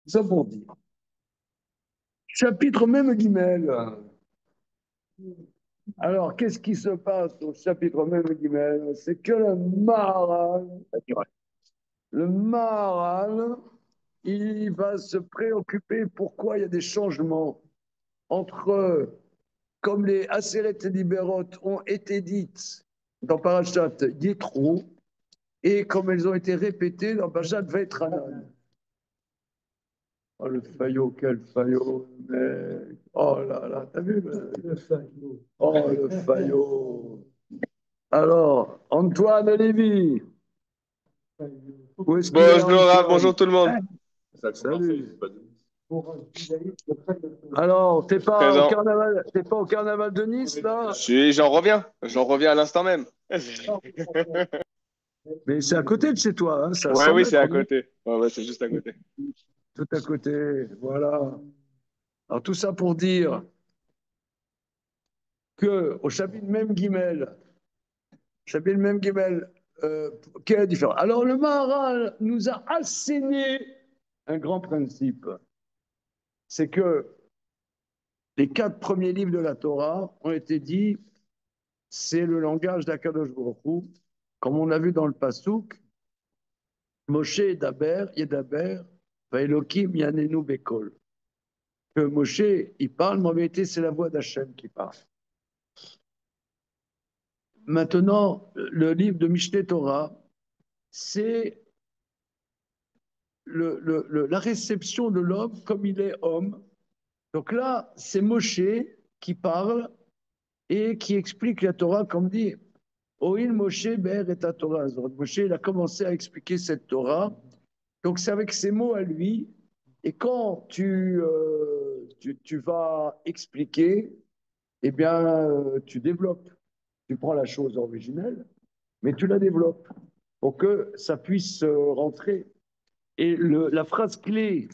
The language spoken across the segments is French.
Ça pour dire. Chapitre même Guimel. Alors, qu'est-ce qui se passe au chapitre même Guimel? C'est que le Maharal, il va se préoccuper pourquoi il y a des changements entre, comme les Aseret et Liberot ont été dites dans Parashat Yitro, et comme elles ont été répétées dans Parashat Vaïtranan. Oh, le faillot, quel faillot, mec. Oh là là, t'as vu le faillot. Oh, le faillot. Alors, Antoine Lévy, où est-ce qu'il est, Bonjour, Antoine? bonjour tout le monde. Salut. Alors, Présent. t'es pas au carnaval de Nice, là? J'en reviens à l'instant même. Mais c'est à côté de chez toi, hein, c'est à Ouais, 100 oui, c'est mètres, à non? côté. Ouais, ouais, c'est juste à côté. Tout à côté, voilà. Alors, tout ça pour dire que au chapitre même Guimel, quelle est la différence? Alors, le Maharal nous a asséné un grand principe. C'est que les 4 premiers livres de la Torah ont été dits, c'est le langage d'Akadosh Baruch Hu. Comme on a vu dans le Passouk, Moshe Yedaber, Vaelokim Yanenu Bekol. Que Moshe, il parle, mais en vérité, c'est la voix d'Hachem qui parle. Maintenant, le livre de Mishneh Torah, c'est la réception de l'homme comme il est homme. Donc là, c'est Moshe qui parle et qui explique la Torah comme dit Oil Moshe Ber et ta Torah. Donc, Moshe, il a commencé à expliquer cette Torah. Donc c'est avec ses mots à lui. Et quand tu vas expliquer, eh bien, tu développes. Tu prends la chose originelle, mais tu la développes pour que ça puisse rentrer. Et la phrase clé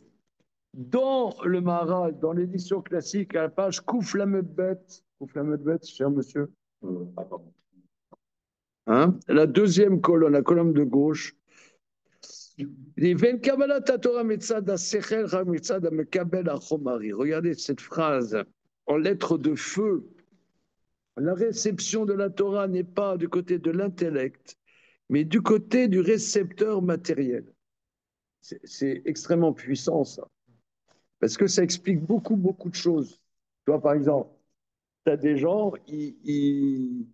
dans le Maharal, dans l'édition classique, à la page Kouf la Medbet, cher monsieur, hein, la deuxième colonne, la colonne de gauche, regardez cette phrase en lettres de feu. La réception de la Torah n'est pas du côté de l'intellect, mais du côté du récepteur matériel. C'est extrêmement puissant, ça. Parce que ça explique beaucoup, beaucoup de choses. Toi, par exemple, tu as des gens, ils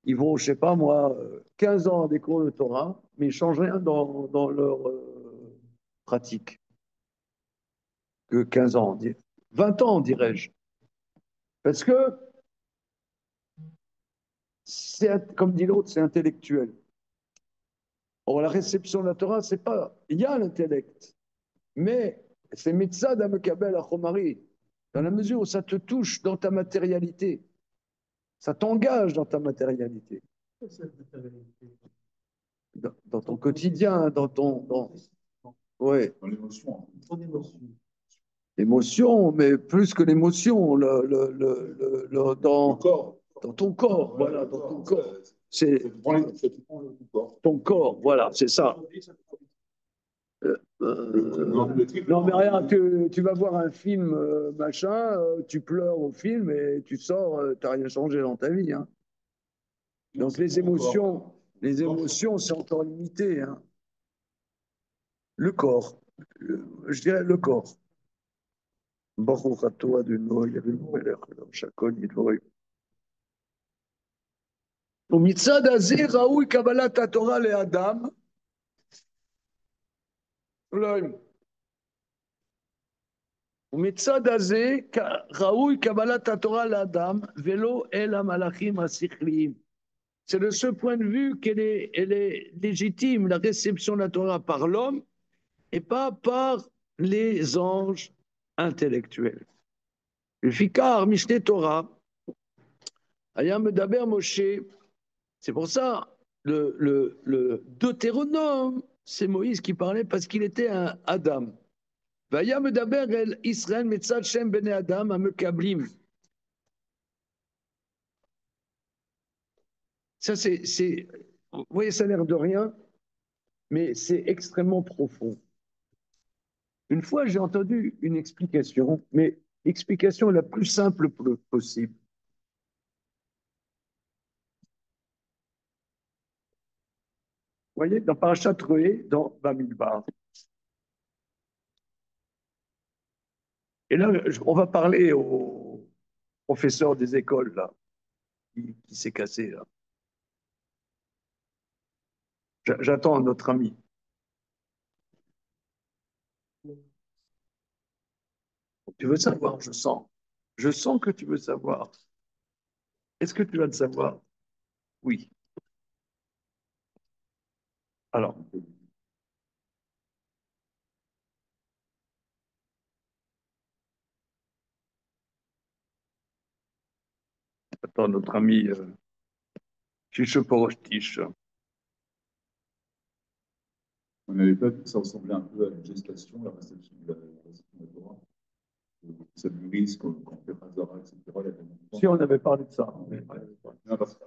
vont, je sais pas moi, 15 ans à des cours de Torah, mais ils ne changent rien dans leur pratique. Que 15 ans, 20 ans, dirais-je. Parce que, comme dit l'autre, c'est intellectuel. Or, la réception de la Torah, c'est pas. Il y a l'intellect, mais c'est mitzad amekabel achomari, dans la mesure où ça te touche dans ta matérialité. Ça t'engage dans ta matérialité. Dans ton quotidien, dans ton. Ouais. Dans l'émotion. L'émotion, mais plus que l'émotion, dans, dans ton corps, voilà, dans ton corps. C'est ton corps, voilà, c'est ça. Non, mais rien, tu vas voir un film, machin, tu pleures au film et tu sors, tu n'as rien changé dans ta vie. Hein. Donc les émotions, c'est encore limité. Hein. Le corps, je dirais le corps. ברוך אתה אדוני אלוהינו מלך העולם שהכל נדברי. ומצד הזה ראוי קבלת התורה לאדם, אולי, ומצד הזה ראוי קבלת התורה לאדם ולא אל המלאכים השכליים. C'est de ce point de vue elle est légitime, la réception de la Torah par l'homme et pas par les anges intellectuels. Car Mishneh Torah, Ayam Daber Moshe, c'est pour ça, le Deutéronome, c'est Moïse qui parlait parce qu'il était un Adam. Vayam Daber el Israël Metzad Shem Bene Adam Amekablim. Ça, vous voyez, ça a l'air de rien, mais c'est extrêmement profond. Une fois, j'ai entendu une explication, mais l'explication la plus simple possible. Vous voyez, dans Parashat Re'eh, dans Bamidbar. Et là, on va parler au professeur des écoles, là, qui s'est cassé, là. J'attends notre ami. Tu veux savoir, je sens. Je sens que tu veux savoir. Est-ce que tu vas le savoir? Oui. Alors, attends, notre ami Chiche Porostich. On avait pas dit que ça ressemblait un peu à une gestation, la réception de la Torah. Ça nourrit quand on fait Hazara, etc. Si on avait parlé de ça. Non, parce que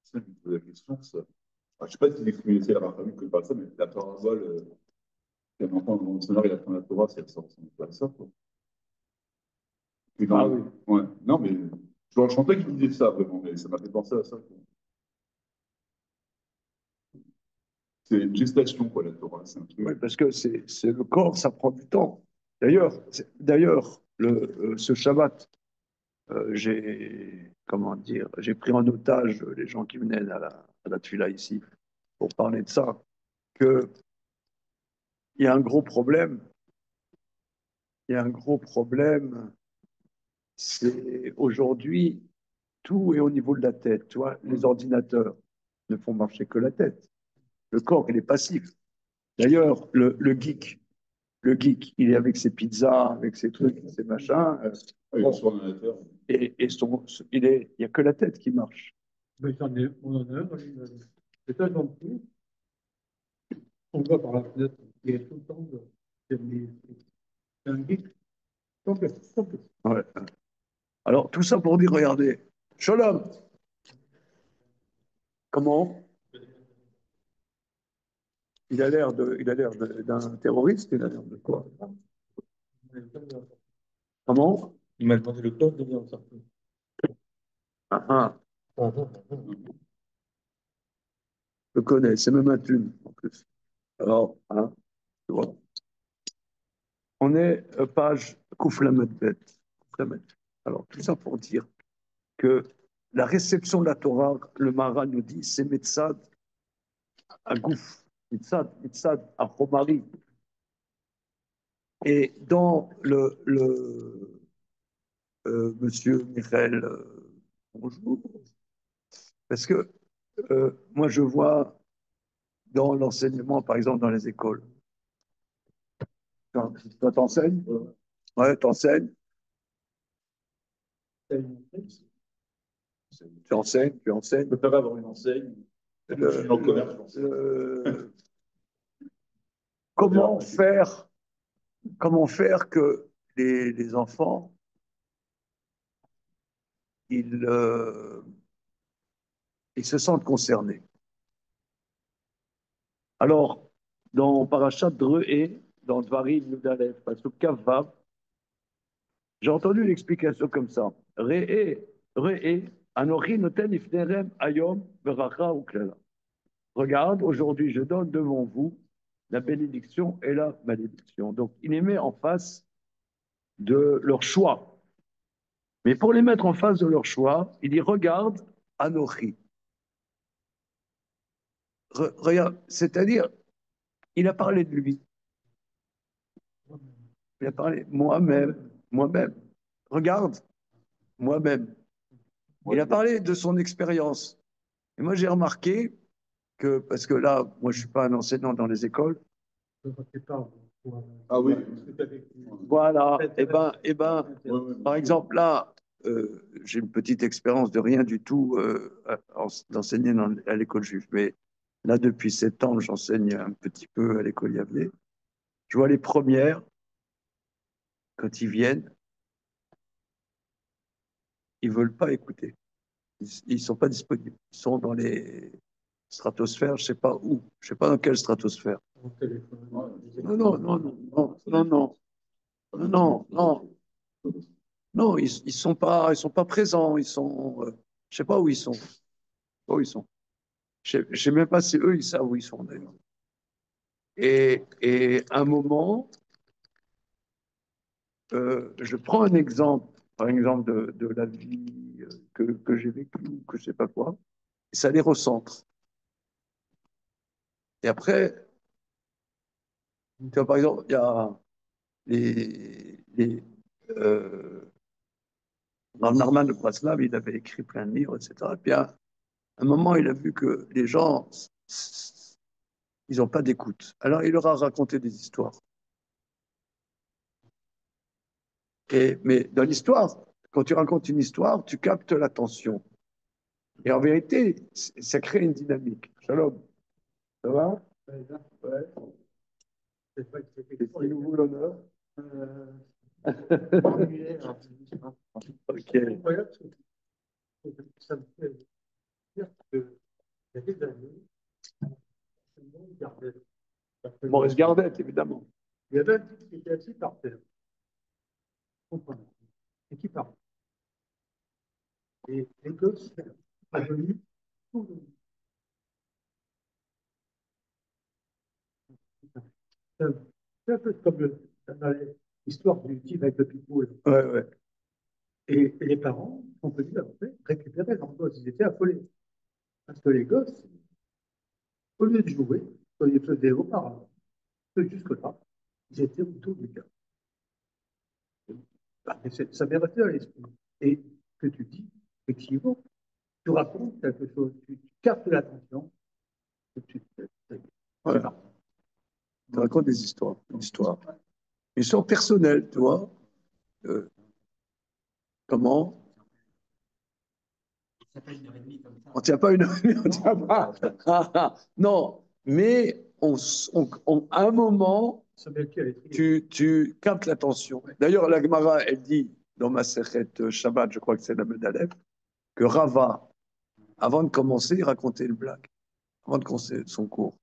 ça, je me pose la question. Je ne sais pas si l'explication de la famille que par ça, mais la parabole, qu'un enfant dans le sonore, il apprend la Torah, ça ressemble pas à ça. Quoi. Ah oui. Ouais. Non, mais je sentais qu'il disait ça vraiment, mais ça m'a fait penser à ça. Quoi. C'est une gestation, quoi, la Torah. C'est un truc. Oui, parce que c'est le corps, ça prend du temps. D'ailleurs, ce Shabbat, j'ai pris en otage les gens qui venaient à la Tfila ici pour parler de ça, qu'il y a un gros problème. Il y a un gros problème, c'est aujourd'hui, tout est au niveau de la tête. Tu vois, les ordinateurs ne font marcher que la tête. Le corps, il est passif. D'ailleurs, le geek, il est avec ses pizzas, avec ses trucs, ses machins. Bon. Sur l'ordinateur. Et il n'y a que la tête qui marche. Mais j'en ai mon honneur, c'est pas gentil. On voit par la fenêtre, il y a tout le temps c'est un geek. Ouais. Alors, tout ça pour dire, regardez, Shalom, comment il a l'air d'un terroriste, il a l'air de quoi? Comment? Il m'a demandé le code de bien sortir. Ah, je le connais, c'est même un thune en plus. Alors, hein, tu vois. On est page Kouflamet. Alors, tout ça pour dire que la réception de la Torah, le Maharal nous dit, c'est Metzad à Gouf, Metzad à Romari. Et dans monsieur Michael, bonjour, parce que moi je vois dans l'enseignement, par exemple dans les écoles, toi t'enseignes? Ouais, t'enseignes. Tu enseignes. Je préfère avoir une enseigne. Comment faire que les enfants ils se sentent concernés. Alors, dans Parashat Re'eh, dans Dvarim Yudalef, Pasuk Kavav, j'ai entendu l'explication comme ça. Re'eh, Anochi noten ifnerem ayom beracha uklala. Regarde, aujourd'hui, je donne devant vous la bénédiction et la malédiction. Donc, il les met en face de leur choix. Mais pour les mettre en face de leur choix, il dit regarde, Anochi. Regarde, c'est-à-dire, il a parlé de lui. Il a parlé moi-même. Regarde, moi-même. Il a parlé de son expérience. Et moi, j'ai remarqué que, parce que là, moi, je ne suis pas un enseignant dans les écoles. Ah oui. Voilà. Par exemple, là, j'ai une petite expérience de rien du tout d'enseigner à l'école juive. Mais là, depuis 7 ans, j'enseigne un petit peu à l'école Yavné. Je vois les premières, quand ils viennent, ils ne veulent pas écouter. Ils ne sont pas disponibles. Ils sont dans les stratosphères, je ne sais pas où, je ne sais pas dans quelle stratosphère. Mon téléphone. Non, non, non, non, non, non, non, non, non, non, ils sont pas présents, ils sont, je sais pas où ils sont, où ils sont. Je sais même pas si eux, ils savent où ils sont d'ailleurs. Et à un moment, je prends un exemple, par exemple de la vie que j'ai vécue, ou que je sais pas quoi, et ça les recentre. Et après, tu vois, par exemple, il y a les Rav Narman de Praslav, il avait écrit plein de livres, etc. Et puis à un moment, il a vu que les gens, ils n'ont pas d'écoute. Alors il leur a raconté des histoires. Mais dans l'histoire, quand tu racontes une histoire, tu captes l'attention. Et en vérité, ça crée une dynamique. Shalom. Ça va? Ouais. C'est vrai que c'est Et quelque qui nous vaut l'honneur? Ok. incroyable, ça me fait dire qu'il y a des années, tout le monde gardait. Maurice Gardette, évidemment. Il y avait un type qui était assis par terre, comprenez, et qui parlait. Et les gosses sont venus tout le monde. C'est un peu comme dans l'histoire du type avec le pitbull. Ouais, ouais. Et les parents sont venus après récupérer leurs gosses. Ils étaient affolés. Parce que les gosses, au lieu de jouer, comme ils faisaient auparavant, que jusque-là, ils étaient autour du gars. Ça m'est resté à l'esprit. Et que tu dis, effectivement, tu racontes quelque chose, tu captes l'attention, et Ouais. Tu racontes des histoires, une histoire personnelle, tu vois. Euh, comment? On ne tient pas une heure et demie, on tient pas. Non, mais à un moment, ça m'est resté à l'esprit. tu captes l'attention. D'ailleurs, la Gemara, elle dit, dans ma Masechet Shabbat, je crois que c'est la Medalef, que Rava, avant de commencer, il racontait une blague. Avant de commencer son cours.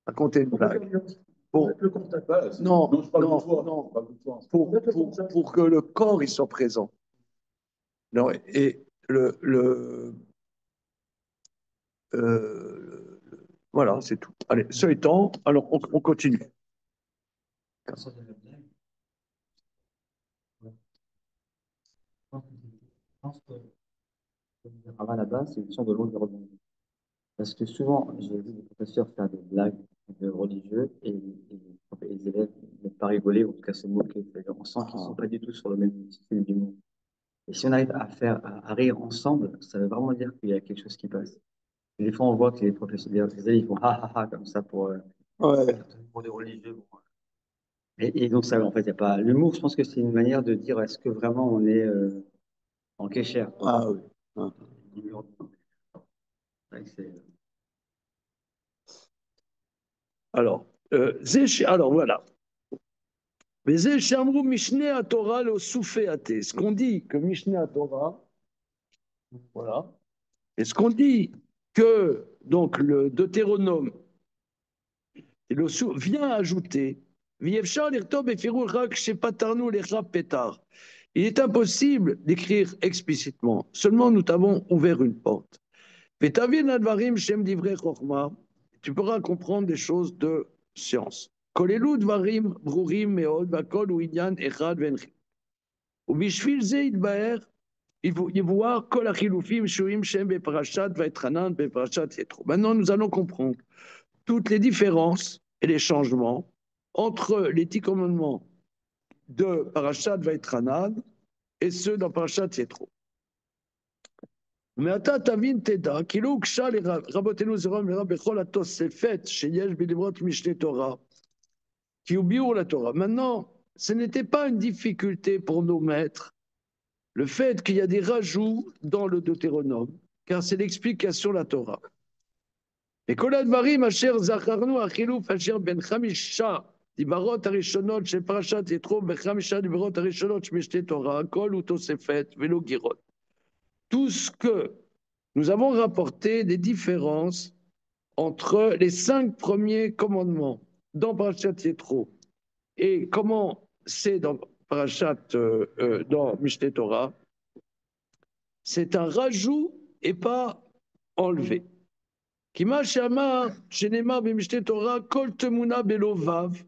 Raconter une blague. Pour, Le contact. non, Non, je parle non, de toi. non. Je parle de toi. Pour que le corps il soit présent. Non, et voilà, c'est tout. Allez, ce étant, alors on continue. À la base, c'est une question de l'environnement. Parce que souvent, j'ai vu des professeurs faire des blagues de religieux et les élèves ne pas rigoler, ou en tout cas se moquer. C'est-à-dire, on sent qu'ils ne sont pas du tout sur le même style d'humour. Et si on arrive à rire ensemble, ça veut vraiment dire qu'il y a quelque chose qui passe. Et des fois, on voit que les professeurs, les élèves, ils font ha ha ha comme ça Ouais. pour les religieux. Bon. Et donc, ça, en fait, il n'y a pas. L'humour, je pense que c'est une manière de dire est-ce que vraiment on est en kécher. Ah oui. Ah. Ouais, Alors voilà. Mais Mishneh à Torah le Soufé athée. Ce qu'on dit que Mishneh à Torah, voilà. Et ce qu'on dit que donc le Deutéronome et le vient ajouter, il est impossible d'écrire explicitement. Seulement nous t'avons ouvert une porte. Tu pourras comprendre des choses de science. Maintenant, nous allons comprendre toutes les différences et les changements entre les 10 commandements de Parashat Vaïtranan et ceux dans Parashat Yetro. מעתה תבין תדע, כאילו הוגשה לרבותינו זרוע מרע בכל התוספת שיש בדברות משנה תורה, qui הוא ביאור לתורה. Maintenant, ce n'était pas une difficulté pour nos maîtres, le fait qu'il y a des rajouts dans le Deutéronome, car c'est l'explication de la Torah. וכל הדברים אשר זכרנו החילוף אשר בין 5 דיברות הראשונות של פרשת יתרו ב5 דיברות הראשונות של משנה תורה, הכל הוא תוספת ולא גירות. Tout ce que nous avons rapporté des différences entre les 5 premiers commandements dans Parashat Yetro et comment c'est dans Parashat, dans Mishneh Torah, c'est un rajout et pas enlevé. Kima shama shenema b'Mishneh Torah kol temuna belo vav.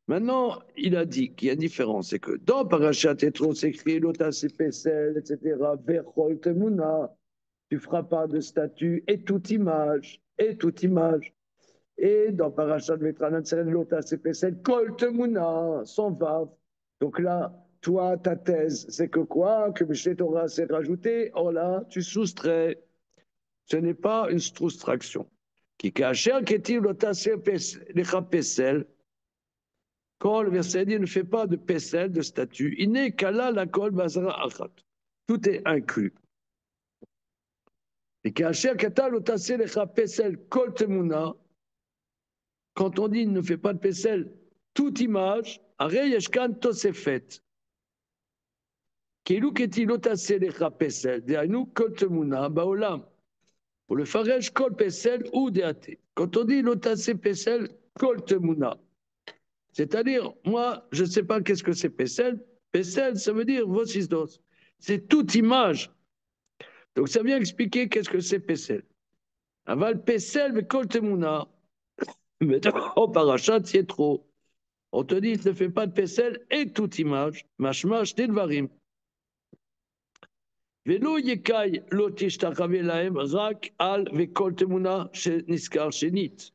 Maintenant, il a dit qu'il y a une différence, c'est que dans Parashat Yetro, c'est écrit l'otas pesel, etc. Vechol temuna, tu feras pas de statue et toute image, et toute image. Et dans Parashat Vetranan, c'est l'otas pesel kol temuna, sans vav. Donc là, toi, ta thèse, c'est que quoi? Que Mishneh Torah s'est rajouté. Oh là, tu soustrais. Ce n'est pas une soustraction. Qui kacher ketiv l'otas pesel. Quand le verset dit ne fait pas de pesel, de statue, il n'est qu'à là la kol bazara achat. Tout est inclus. Et kacher ketal l'otas pesel kol temuna. Quand on dit ne fait pas de pesel, toute image, arei yeshkan tosefet. Keilu keti lotase lecha pesel, dehainu kol temuna baolam. Pour le faresh kol pesel ou deate. Quand on dit lotase pesel kol temuna, c'est-à-dire, moi, je ne sais pas qu'est-ce que c'est pesel. Pesel, ça veut dire vosisdos. C'est toute image. Donc ça vient expliquer qu'est-ce que c'est pesel. Aval pesel mais kol temuna. Mais en parachat, c'est trop. On te dit, ne fais pas de pesel et toute image. Mashmash tilvarim. Velo yekai lo tishtachave lahem rak al vekol temuna niskar shenit.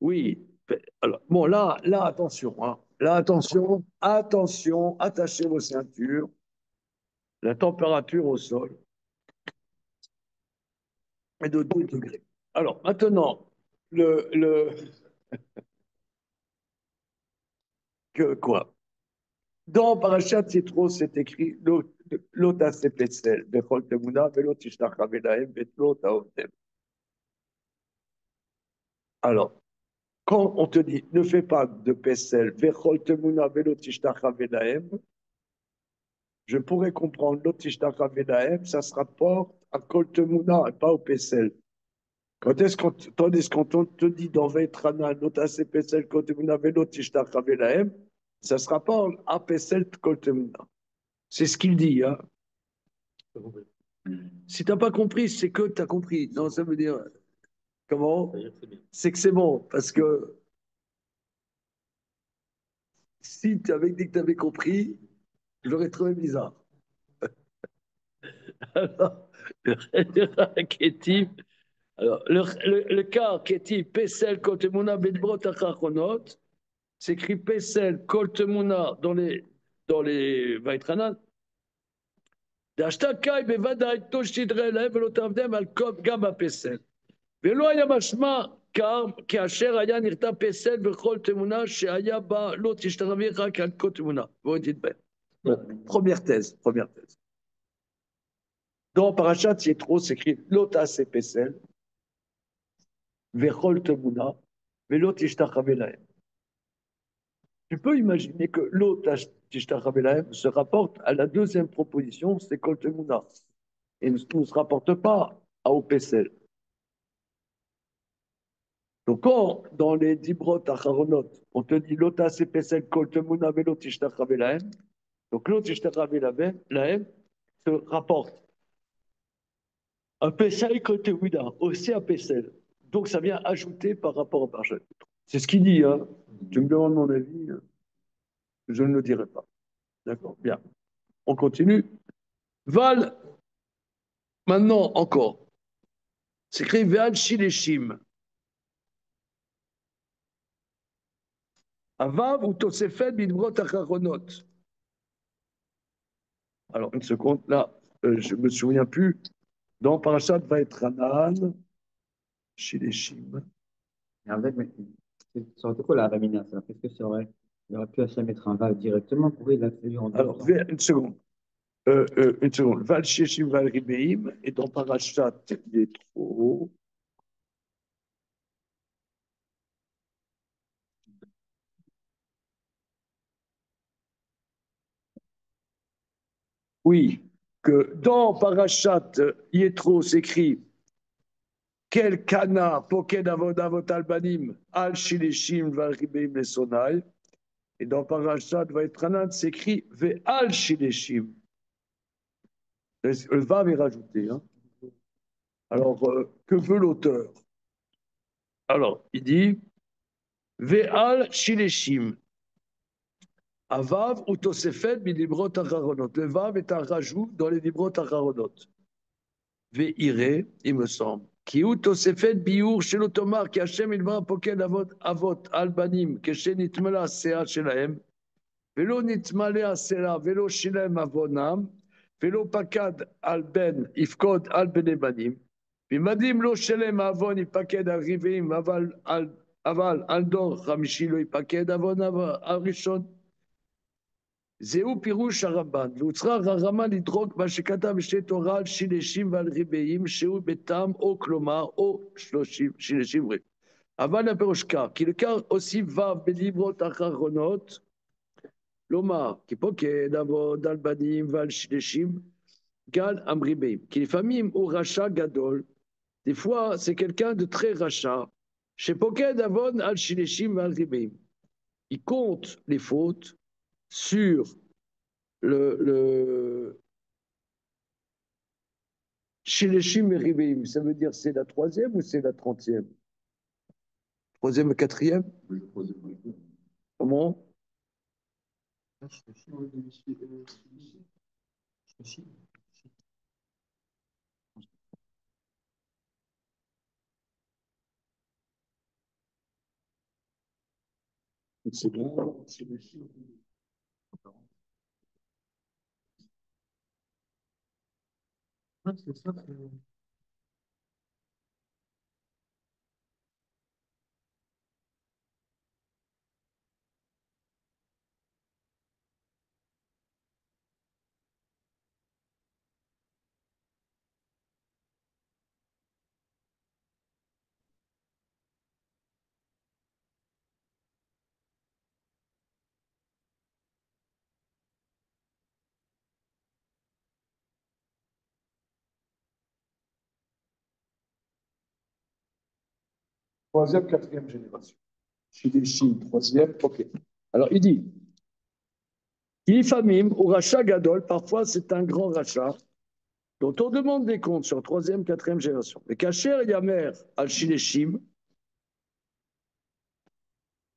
Oui. Alors, bon, là, attention. Hein. Là, attention, attention, attachez vos ceintures. La température au sol est de 2 degrés. Alors, maintenant, que quoi? Dans Parashat Yitro, c'est écrit Lota sepetsel, Bechol temuna, velo tishtachave lahem, vetlo taotem. Alors, quand on te dit ne fais pas de pesel, Bechol temuna, velo tishtachave lahem, je pourrais comprendre l'otishtachave lahem, ça se rapporte à Kol temuna et pas au pesel. Tandis quand on te dit dans Veitranan, Lota pesel, Kol temuna, velo tishtachave lahem, ça se rapporte à pesel Kol temuna. C'est ce qu'il dit, hein. Si tu n'as pas compris, c'est que tu as compris. Non, ça veut dire. Comment? C'est que c'est bon. Parce que si tu avais dit que tu avais compris, je l'aurais trouvé bizarre. Alors, le cas Kétiv, Pesel, Koltemuna, Bedbrot, Achachonot, c'est écrit Pesel, Koltemuna dans les Vaitranan. D'Ashtakai, Bevadaï, Toshidre, Lev, Lotavdem, Al-Kob, Gaba, Pesel. ולא היה משמע כאשר היה נרתע פסל בכל תמונה שהיה בה לא תשתחווה רק על כל תמונה. בואו נתבהר. Première thèse. Dans Parashat Yitro, c'est écrit לא תעשה פסל וכל תמונה ולא תשתחווה להם. Tu peux imaginer que לא תשתחווה להם se rapporte à la deuxième proposition, c'est כל תמונה. Et ne se rapporte pas au Pesel. Donc, quand dans les Dibrot Acharonot, on te dit Lota sepesel kol temuna velo tishtachave lahem, donc lo tishtachave lahem se rapporte à Pesel kol temuna, aussi à Pesel. Donc, ça vient ajouter par rapport au Parashat. C'est ce qu'il dit, hein. Tu me demandes mon avis, je ne le dirai pas. D'accord, bien. On continue. Val, maintenant encore. C'est écrit Veal Shileshim. Avav ou Tosefet Bidbrot Acharonot. Alors, une seconde, là, je ne me souviens plus. Dans Parashat Vaetranan, chez les Chim. Et avec, mais ça aurait été quoi la Ramina? Est-ce que c'est vrai? Il aurait pu aussi mettre un Vav directement. Pourquoi il l'a fait en deux Alors, temps? une seconde. Val Sheshim Val Ribeim, et dans Parashat Yetro. Oui, que dans Parashat Yetro s'écrit quel kana poked avot albanim al shileshim val ribeim lesonai. Et dans Parashat Vaetranan s'écrit ve al shileshim. Le vav est rajouté. Hein. Alors, que veut l'auteur? Alors, il dit ve al shileshim. Avav ou tosefet bilibrot acharonot. Le vav est un rajout dans les librot acharonot. Ve'ire, il me semble. Qui ou tosefet biur chez l'automar qui Hachem il va poked avot albanim keshe nitmala sea shelahem velo nitmala sea velo shelahem avonam velo pakad al ben ifkod al benebanim bimadim lo shelem avon ipaked al riveim aval al dor chamishi lo ipaked avon al rishon. זהו פירוש הרמב"ן, והוצרח הרמב"ן לדרוק מה שכתב בשתי תורה על שילשים ועל ריבעים, שהוא בטעם או כלומר, או שילשים ריב. אבל הפירוש כך, כי לכך הוסיף ו' בדיברות האחרונות, לומר, כי פוקד עבוד על בנים ועל שילשים, גל המריבעים. כי לפעמים הוא רשע גדול, des fois c'est quelqu'un de très rachat, שפוקד עבוד על שילשים ועל ריבעים. Il compte les fautes sur chez les Shim et Ribeim, ça veut dire c'est la 3e ou c'est la 30e? 3e et 4e? Comment? C'est bon, c'est les Shim. C'est ça, Troisième, quatrième génération. Chez les Shim, troisième, ok. Alors il dit, Ifamim ou rachat gadol, parfois c'est un grand rachat, dont on demande des comptes sur troisième, quatrième génération. Mais Kacher Yamer al Shileshim,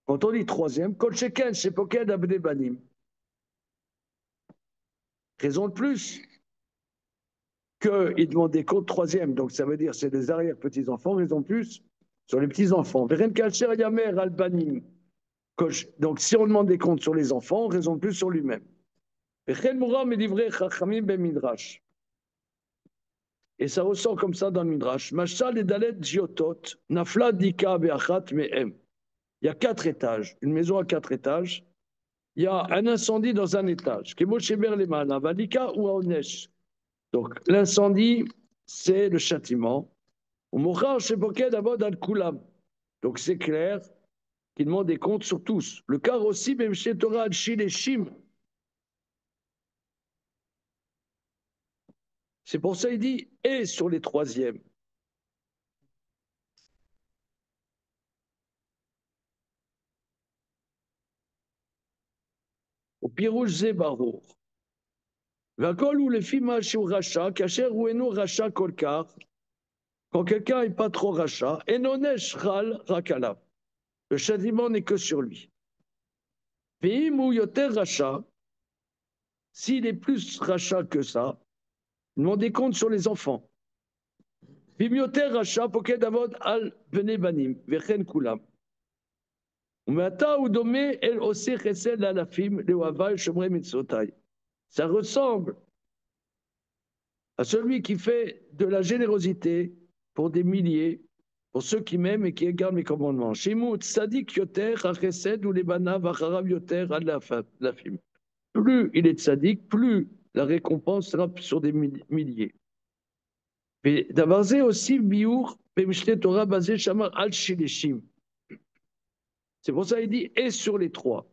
quand on dit troisième, Kol Sheken Shepoked Abne Banim. Raison de plus qu'il demande des comptes troisième, donc ça veut dire c'est des arrière-petits-enfants, raison de plus sur les petits-enfants. Veren Kacher Yamer al Banim. Donc si on demande des comptes sur les enfants, raison de plus sur lui-même. Et ça ressort comme ça dans le Midrash. Mashal et Dalet Giotot, Nafla Dika Beachat Mehem. Il y a 4 étages, une maison à 4 étages. Il y a un incendie dans un étage. Kemosheber Leman, Vadika ou Aonesh. Donc l'incendie, c'est le châtiment. Mochar Shepoked Abod Al Kulam. Donc c'est clair qu'il demande des comptes sur tous. Le cas aussi, même chez Torah Al Shileshim. C'est pour ça qu'il dit et sur les troisièmes. Au Pirouche Zébarour. Vakol ou les filles chez Racha, Kacher ou Eno Racha Kolkar. Quand quelqu'un n'est pas trop Racha, Enonesh Ral Rakala. Le châtiment n'est que sur lui. Vim ou Yoter Racha, s'il est plus Racha que ça, demandez compte sur les enfants. Vim Yoter Racha, Poked Avod Al Benebanim, Vechen Kulam. Ça ressemble à celui qui fait de la générosité pour des milliers, pour ceux qui m'aiment et qui gardent mes commandements. Plus il est tzaddik, plus la récompense sera sur des milliers. Et d'avarzer aussi biur, Torah basé shamar al shileshim. C'est pour ça qu'il dit et sur les 3.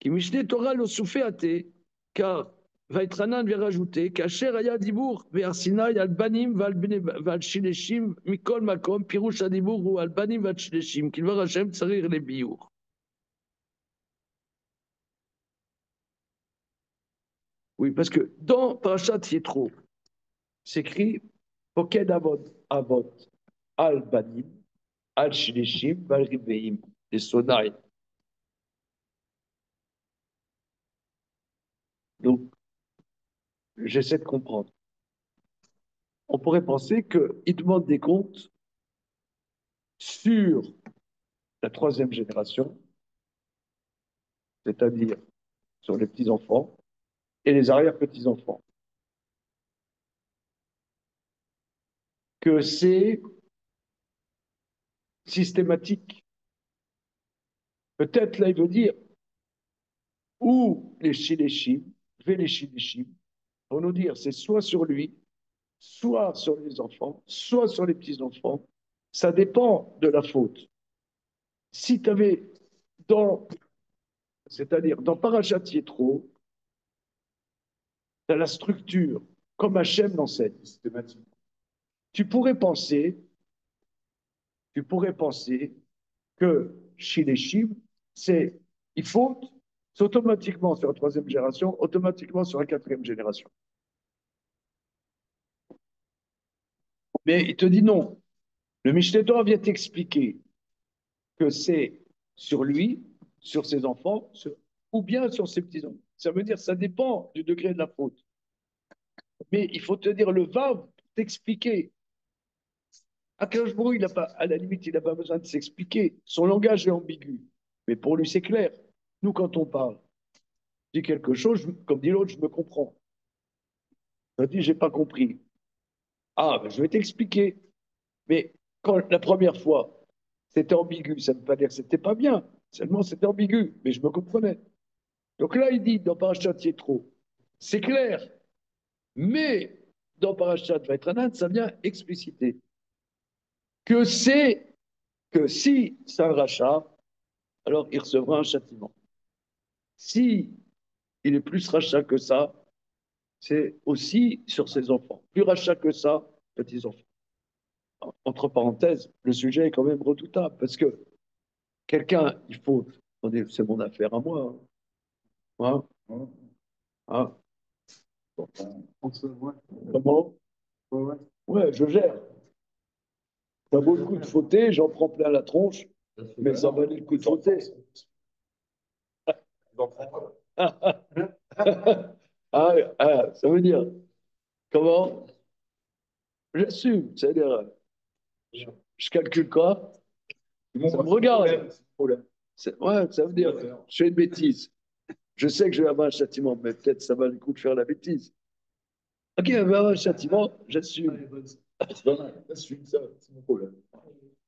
Qui Mishneh Torah lo soufé athée, car Vaïtranan vient rajouter qu'Asher aya dibour ve'arsinaï al banim val shileshim mikol makom pirouche adibour ou al banim val shileshim qu'il va Hashem tsarir les biour. Oui, parce que dans Parashat Yitro, c'est écrit Poked avot al banim al shileshim val ribeim les sonaï. Donc, j'essaie de comprendre. On pourrait penser qu'il demande des comptes sur la troisième génération, c'est-à-dire sur les petits-enfants et les arrière-petits-enfants. Que c'est systématique. Peut-être là, il veut dire ou les shileshim, les shileshim, pour nous dire c'est soit sur lui, soit sur les enfants, soit sur les petits-enfants. Ça dépend de la faute. Si tu avais c'est-à-dire dans Parashat Yitro, tu as la structure, comme Hachem l'enseigne, systématique. Tu pourrais penser que Shileshim, il faut, c'est automatiquement sur la troisième génération, automatiquement sur la quatrième génération. Mais il te dit non. Le Mishneh Torah vient t'expliquer que c'est sur lui, sur ses enfants, ou bien sur ses petits-enfants. Ça veut dire ça dépend du degré de la faute. Mais il faut te dire le vav, t'expliquer. Akadosh Baruch Hu, il a pas, à la limite, il n'a pas besoin de s'expliquer. Son langage est ambigu. Mais pour lui, c'est clair. Nous, quand on parle, je dis quelque chose, comme dit l'autre, je me comprends. Je dis, j'ai pas compris. Ah, ben, je vais t'expliquer. Mais quand la première fois, c'était ambigu, ça ne veut pas dire que c'était pas bien. Seulement, c'était ambigu, mais je me comprenais. Donc là, il dit dans Parashat Yitro, c'est clair, mais dans Parashat Vaïtranan, ça vient expliciter que c'est que si c'est un rachat, alors il recevra un châtiment. Si il est plus rachat que ça, c'est aussi sur ses enfants. Plus rachat que ça, petits-enfants. Entre parenthèses, le sujet est quand même redoutable parce que quelqu'un, il faut, c'est mon affaire à moi. Hein. Hein. Comment? Ouais, je gère. Ça vaut le coup de fauter, j'en prends plein la tronche, mais ça valait le coup de fauter. Ça veut dire, comment? J'assume, c'est-à-dire, je calcule quoi? Ça me regarde. Ouais, ça veut dire, je fais une bêtise. Je sais que je vais avoir un châtiment, mais peut-être ça va le coup de faire la bêtise. Ok, je vais avoir un châtiment, j'assume. J'assume ça, c'est mon problème.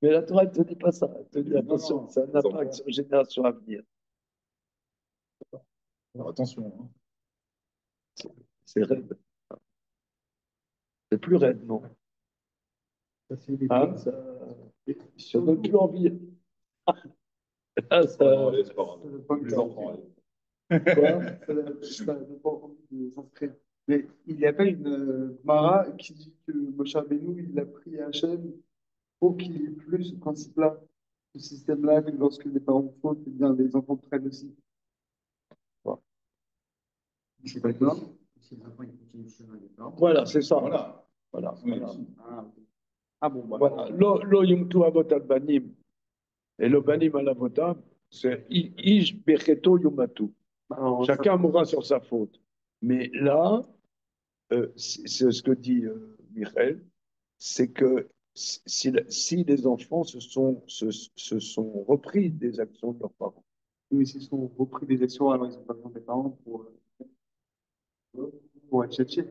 Mais la Torah ne te dit pas ça. Elle te dit attention, ça a un impact sur les générations à venir. Alors, attention. Hein. C'est raide. C'est plus raide, non? Hein, ça donne plus envie. Ah, ça... Non, les enfants. Quoi? Ça donne pas envie de s'inscrire. Mais il n'y a pas une Mara qui dit que Moshe Rabbeinu, il a pris Hachem pour qu'il ait plus ce principe-là, ce système-là, que lorsque les parents fautent, eh bien, les enfants prennent aussi. Je suis pas d'accord. Si les enfants ils continuent le chemin des parents. Voilà, c'est ça. Voilà. Voilà. Oui, Voilà. Ah bon, bah. Voilà. Lo yumtu avot al banim. Et le banim al avotam, c'est ish becheto yumatu. Alors, Chacun mourra sur sa faute. Mais là, c'est ce que dit Michel, c'est que si les enfants se sont repris des actions de leurs parents. mais s'ils sont repris des actions, alors ils n'ont pas besoin des parents pour être tchatchés.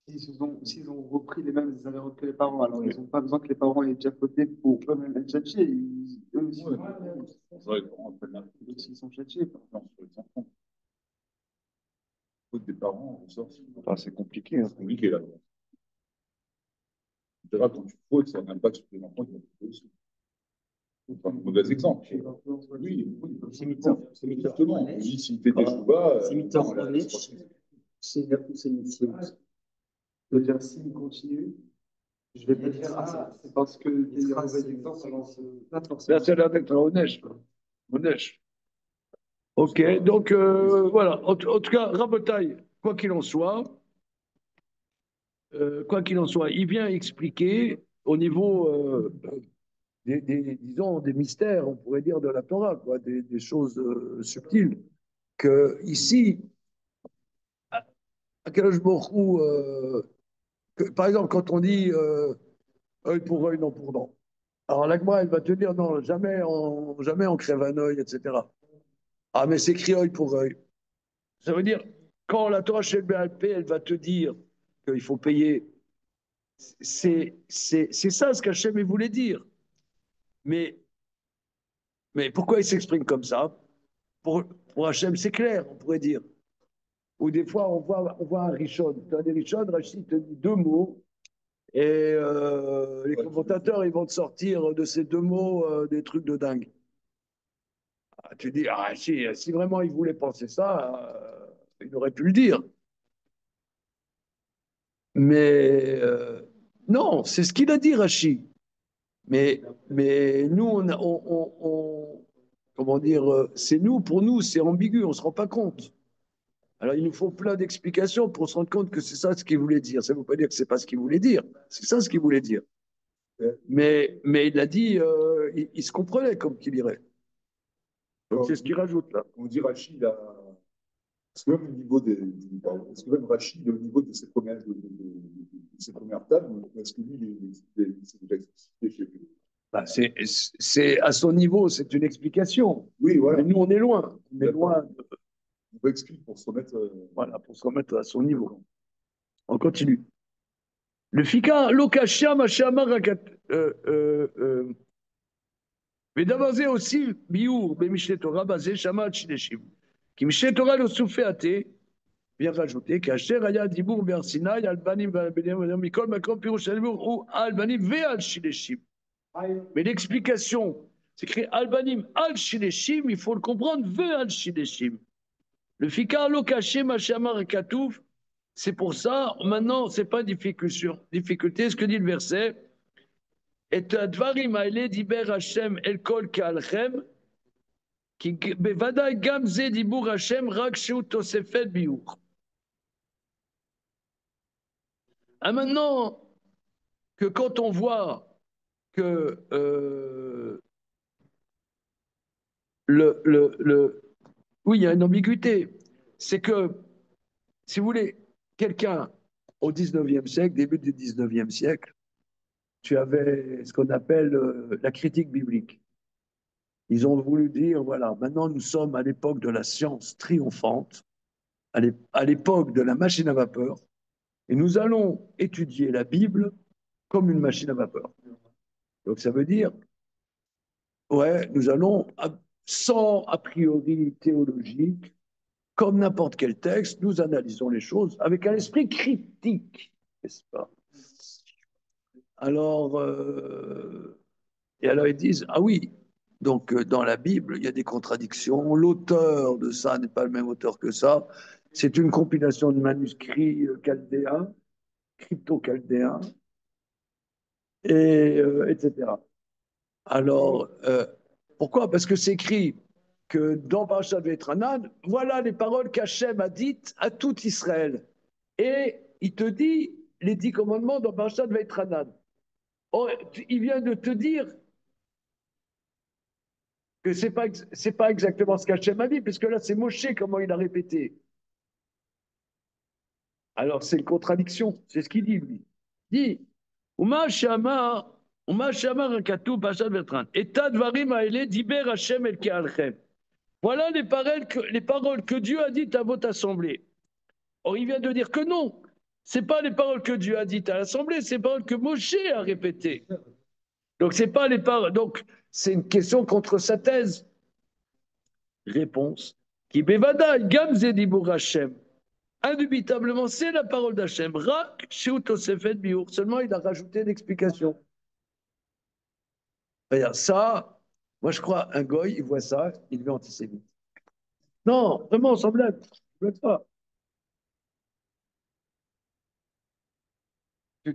S'ils ont repris les mêmes erreurs que les parents, alors ils n'ont pas besoin que les parents aient déjà fauté pour eux-mêmes être tchatchés. Eux aussi, ils sont tchatchés. Non, sur les enfants. Faute des parents, on sort. Enfin, c'est compliqué. Hein. C'est compliqué là. Déjà, quand tu fautes, ça n'a pas sur les enfants qui vont faute aussi. C'est un mauvais exemple. Oui, oui, exactement. On dit s'il fait des choix. Sémitor honnête, c'est la initiée. Je veux dire, s'il continue, je vais pas dire, ah, c'est parce que tu es un mauvais exemple, alors pas forcément. Là, c'est là d'être honnête. Honnête. Ok, donc voilà. En tout cas, Rabotaille, quoi qu'il en soit, il vient expliquer au niveau disons, des mystères, on pourrait dire, de la Torah, quoi, des choses subtiles, que ici, Akadosh Baruch Hu, par exemple, quand on dit œil pour œil, dent pour dent, alors l'Agma, elle va te dire non, jamais on crève un œil, etc. Ah, mais c'est écrit œil pour œil. Ça veut dire, quand la Torah chez le BLP, elle va te dire qu'il faut payer, c'est ça ce qu'Hachem voulait dire. Mais pourquoi il s'exprime comme ça? Pour Hachem, c'est clair, on pourrait dire. Ou des fois, on voit un Rishon. Dans les Rishon, Rachid te dit deux mots, et les commentateurs, ils vont te sortir de ces deux mots des trucs de dingue. Ah, tu dis, ah, si vraiment il voulait penser ça, il aurait pu le dire. Mais non, c'est ce qu'il a dit, Rachid. Mais nous, comment dire, c'est nous, pour nous, c'est ambigu, on ne se rend pas compte. Alors, il nous faut plein d'explications pour se rendre compte que c'est ça ce qu'il voulait dire. Ça ne veut pas dire que ce n'est pas ce qu'il voulait dire. C'est ça ce qu'il voulait dire. Mais il a dit, il se comprenait comme qu'il irait. Donc, c'est ce qu'il rajoute là. On dit Rachid, est-ce que même au niveau est-ce que même Rachid, au niveau de ses premières tables, est-ce que lui, c'est déjà explicité chez lui? Bah, c'est à son niveau, c'est une explication. Oui, voilà. Mais nous, on est loin. On est loin. On explique pour se remettre. Voilà, pour se remettre à son niveau. On continue. Le fika, l'okashia, machama, rakat. Mais d'abord, c'est aussi, biou, bemishlet Torah, basé, shama, chideshim. Qui mishlet Torah, le souffle athée, vient rajouter qu'Asher aya dibour bersinaï, albanim, mikol, makom, pirushalim, ou albanim, ve al chideshim. Mais l'explication, c'est écrit albanim, al chideshim, il faut le comprendre, ve al chideshim. Le fika, l'okashia, machama, rakatouf, c'est pour ça, maintenant, ce n'est pas difficulté, ce que dit le verset. Et advarim haele diber Hashem el kol ka'alchem, ki bevadai gam ze dibur Hashem rak sheu tosefet biur. Ah, maintenant que quand on voit que oui, il y a une ambiguïté, c'est que, si vous voulez, quelqu'un au 19e siècle, début du 19e siècle, tu avais ce qu'on appelle la critique biblique. Ils ont voulu dire, voilà, maintenant nous sommes à l'époque de la science triomphante, à l'époque de la machine à vapeur, et nous allons étudier la Bible comme une machine à vapeur. Donc ça veut dire, ouais, nous allons, sans a priori théologique, comme n'importe quel texte, nous analysons les choses avec un esprit critique, n'est-ce pas? Alors, et alors ils disent, ah oui, donc dans la Bible, il y a des contradictions, l'auteur de ça n'est pas le même auteur que ça, c'est une compilation de manuscrits chaldéens, crypto-chaldéens, etc. Alors, pourquoi? Parce que c'est écrit que dans Parashat Ve'etranan, voilà les paroles qu'Hachem a dites à tout Israël. Et il te dit les 10 commandements dans Parashat Ve'etranan. Oh, il vient de te dire que ce n'est pas exactement ce qu'Hachem a dit, puisque là, c'est Moshe comment il a répété. Alors, c'est une contradiction, c'est ce qu'il dit, lui. Il dit, Uma Shamar Rakatu Pashat Bertrand, Eta Dvarim Aele Diber Hashem El Kealchem. Voilà les paroles que Dieu a dites à votre assemblée. Or, il vient de dire que non, ce n'est pas les paroles que Dieu a dites à l'assemblée, c'est les paroles que Moshe a répétées. Donc, c'est pas les paroles. Donc, c'est une question contre sa thèse. Réponse. Qui bevada gamze dibur Hashem. Indubitablement, c'est la parole d'Hachem. Rak sheutosefet biur. Seulement, il a rajouté l'explication. Ça, Moi, je crois, un goy, il voit ça, il devient antisémite. Non, vraiment, sans blague. Je blague pas.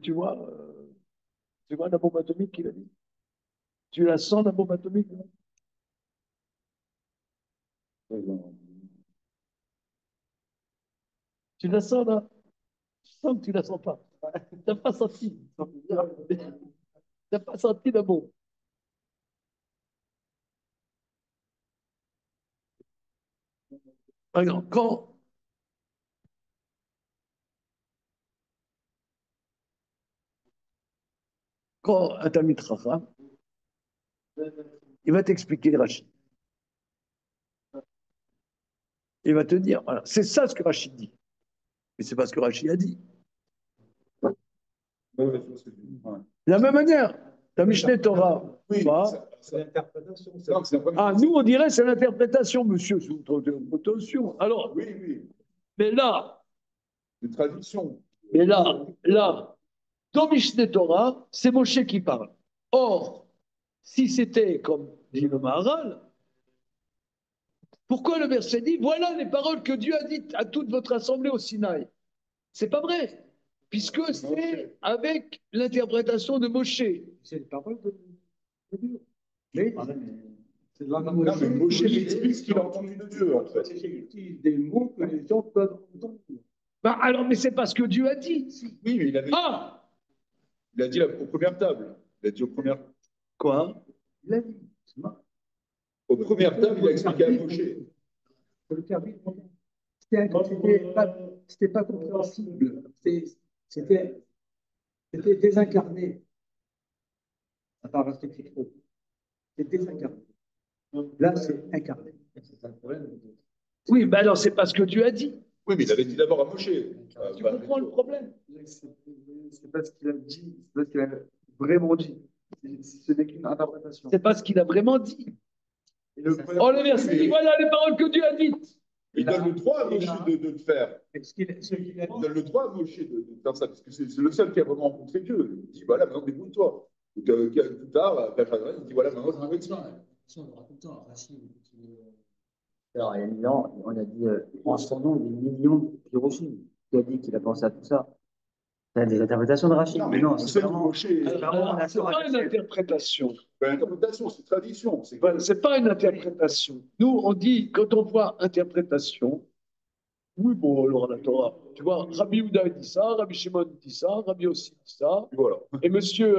Tu vois la bombe atomique qu'il a dit? Tu la sens, la bombe atomique? Là. Tu la sens, là? Je sens que tu la sens pas. T'as pas senti. T'as pas senti la bombe. Par exemple, quand un Talmid Chacham, il va t'expliquer Rachid. Il va te dire, voilà, c'est ça ce que Rachid dit. Mais c'est pas ce que Rachid a dit. Ouais, je vois ce que tu dis. Ouais. De la même manière, ta Mishneh Torah, Oui, pas. C'est l'interprétation. non, c'est la première Ah, nous, on dirait c'est l'interprétation, monsieur, sous interprétation. Alors, Oui, oui, mais là, une traduction. dans Mishneh Torah, c'est Moshe qui parle. Or, si c'était comme dit le Maharal, pourquoi le verset dit voilà les paroles que Dieu a dites à toute votre assemblée au Sinaï? C'est pas vrai, puisque c'est avec l'interprétation de Moshe. C'est les paroles de Dieu. Mais c'est la Non, mais Moshe explique ce qu'il a entendu de Dieu, en fait. Il utilise des mots que les gens peuvent entendre. Bah, alors, mais c'est pas ce que Dieu a dit. Oui, mais Ah, il a dit aux premières tables. Il a dit aux premières, quoi? Il a dit. aux premières tables, il a expliqué à Moshe. Faut le faire vite. C'était pas compréhensible. C'était désincarné. Ça part rester trop. C'était désincarné. Là, c'est incarné. Oui, mais alors c'est pas ce que Dieu a dit. Oui, mais il avait dit d'abord à Moshe. Tu comprends le problème? C'est pas ce qu'il a dit, c'est pas ce qu'il a vraiment dit. Ce n'est qu'une interprétation. C'est pas ce qu'il a vraiment dit. Et le Oh, le verset dit voilà les paroles que Dieu a dites. Il donne le droit à Moshe de le faire. Ce qu'il a Il donne le droit à Moshe de faire ça, parce que c'est le seul qui a vraiment rencontré Dieu. Il dit voilà, maintenant débrouille-toi. Plus tard, il dit voilà, maintenant je m'arrête ça. Alors, il y a 1000 ans, on a dit en son nom des millions de Hiroshima. Qui a dit qu'il a pensé à tout ça? C'est des interprétations de Rachid. Non, Mais mais non, on c'est sait que vraiment. Moshe. C'est pas une interprétation. L'interprétation, c'est tradition. C'est pas une interprétation. Nous, on dit, quand on voit interprétation, oui, bon, alors la Torah, tu vois, Rabbi Houda dit ça, Rabbi Shimon dit ça, Rabbi aussi dit ça, Voilà. et monsieur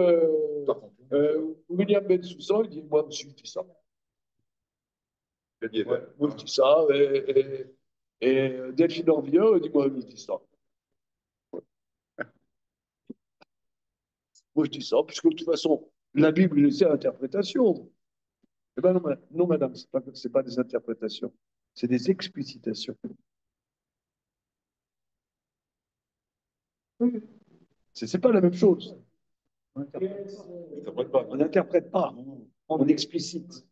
William Ben Soussan, il dit, moi, monsieur, je dis ça. Ouais, moi, je dis ça, et Delphine Orvilleur, il dit, moi, je dis ça. Moi, je dis ça, puisque de toute façon, la Bible, c'est l'interprétation. Eh ben non, non madame, c'est pas des interprétations, c'est des explicitations. C'est pas la même chose. On n'interprète pas, on explicite.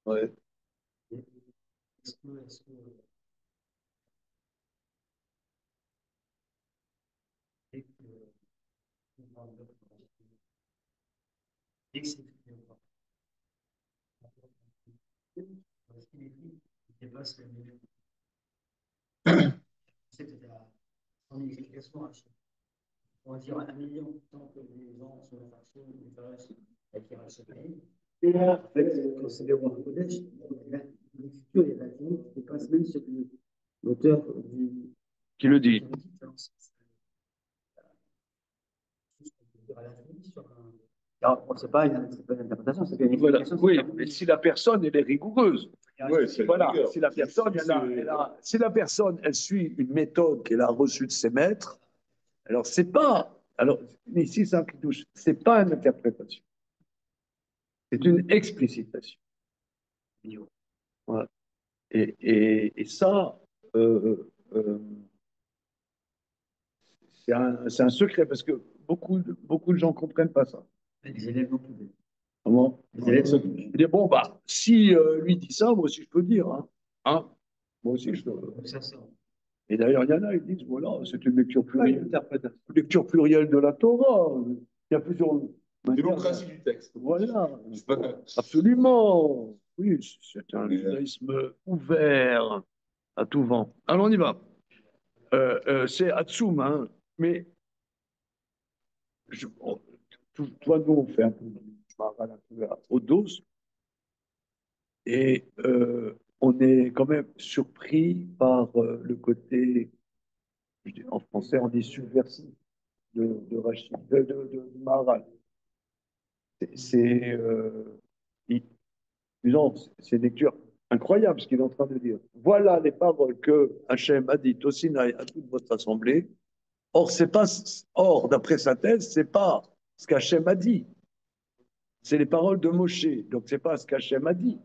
Ouais. On va dire 1 million tant que les gens sont fâchés, et qui rachètent la haine. En fait, quand c'est le roi Kodesh, l'écriture est rationnelle, qui dépasse même ce que l'auteur du. Qui le dit? Alors, c'est pas une interprétation, c'est une Voilà. explication. Oui, mais si la personne elle est rigoureuse, Ouais, c'est voilà. rigueur. Si la personne, si la personne elle suit une méthode qu'elle a reçue de ses maîtres, alors c'est pas. Alors ici c'est un qui touche. C'est pas une interprétation. C'est une explicitation. Voilà. Et ça, euh, c'est un secret parce que beaucoup de gens ne comprennent pas ça. Les élèves non plus. Comment? Les élèves sont. Il dit bon, bah, si lui dit ça, moi aussi je peux dire. Hein. Moi aussi, je Ça, c'est Et d'ailleurs, il y en a, ils disent, voilà, c'est une Pas une interprétation. lecture plurielle de la Torah. Il y a plusieurs manières. Démocratie du texte. Voilà, Je sais pas. absolument. Oui, c'est un Mais, judaïsme ouvert à tout vent. Alors, on y va. C'est Hatsum, hein, mais toi, nous, on fait un peu, au dos, et on est quand même surpris par le côté, en français, on dit subversif de Rachid, de Maharal. C'est disons, c'est une lecture incroyable ce qu'il est en train de dire. Voilà les paroles que Hachem a dites au Sinaï à toute votre assemblée. Or, c'est pas, or, d'après sa thèse, c'est pas ce qu'Hachem a dit. C'est les paroles de Moshe. Donc, c'est pas ce qu'Hachem a dit.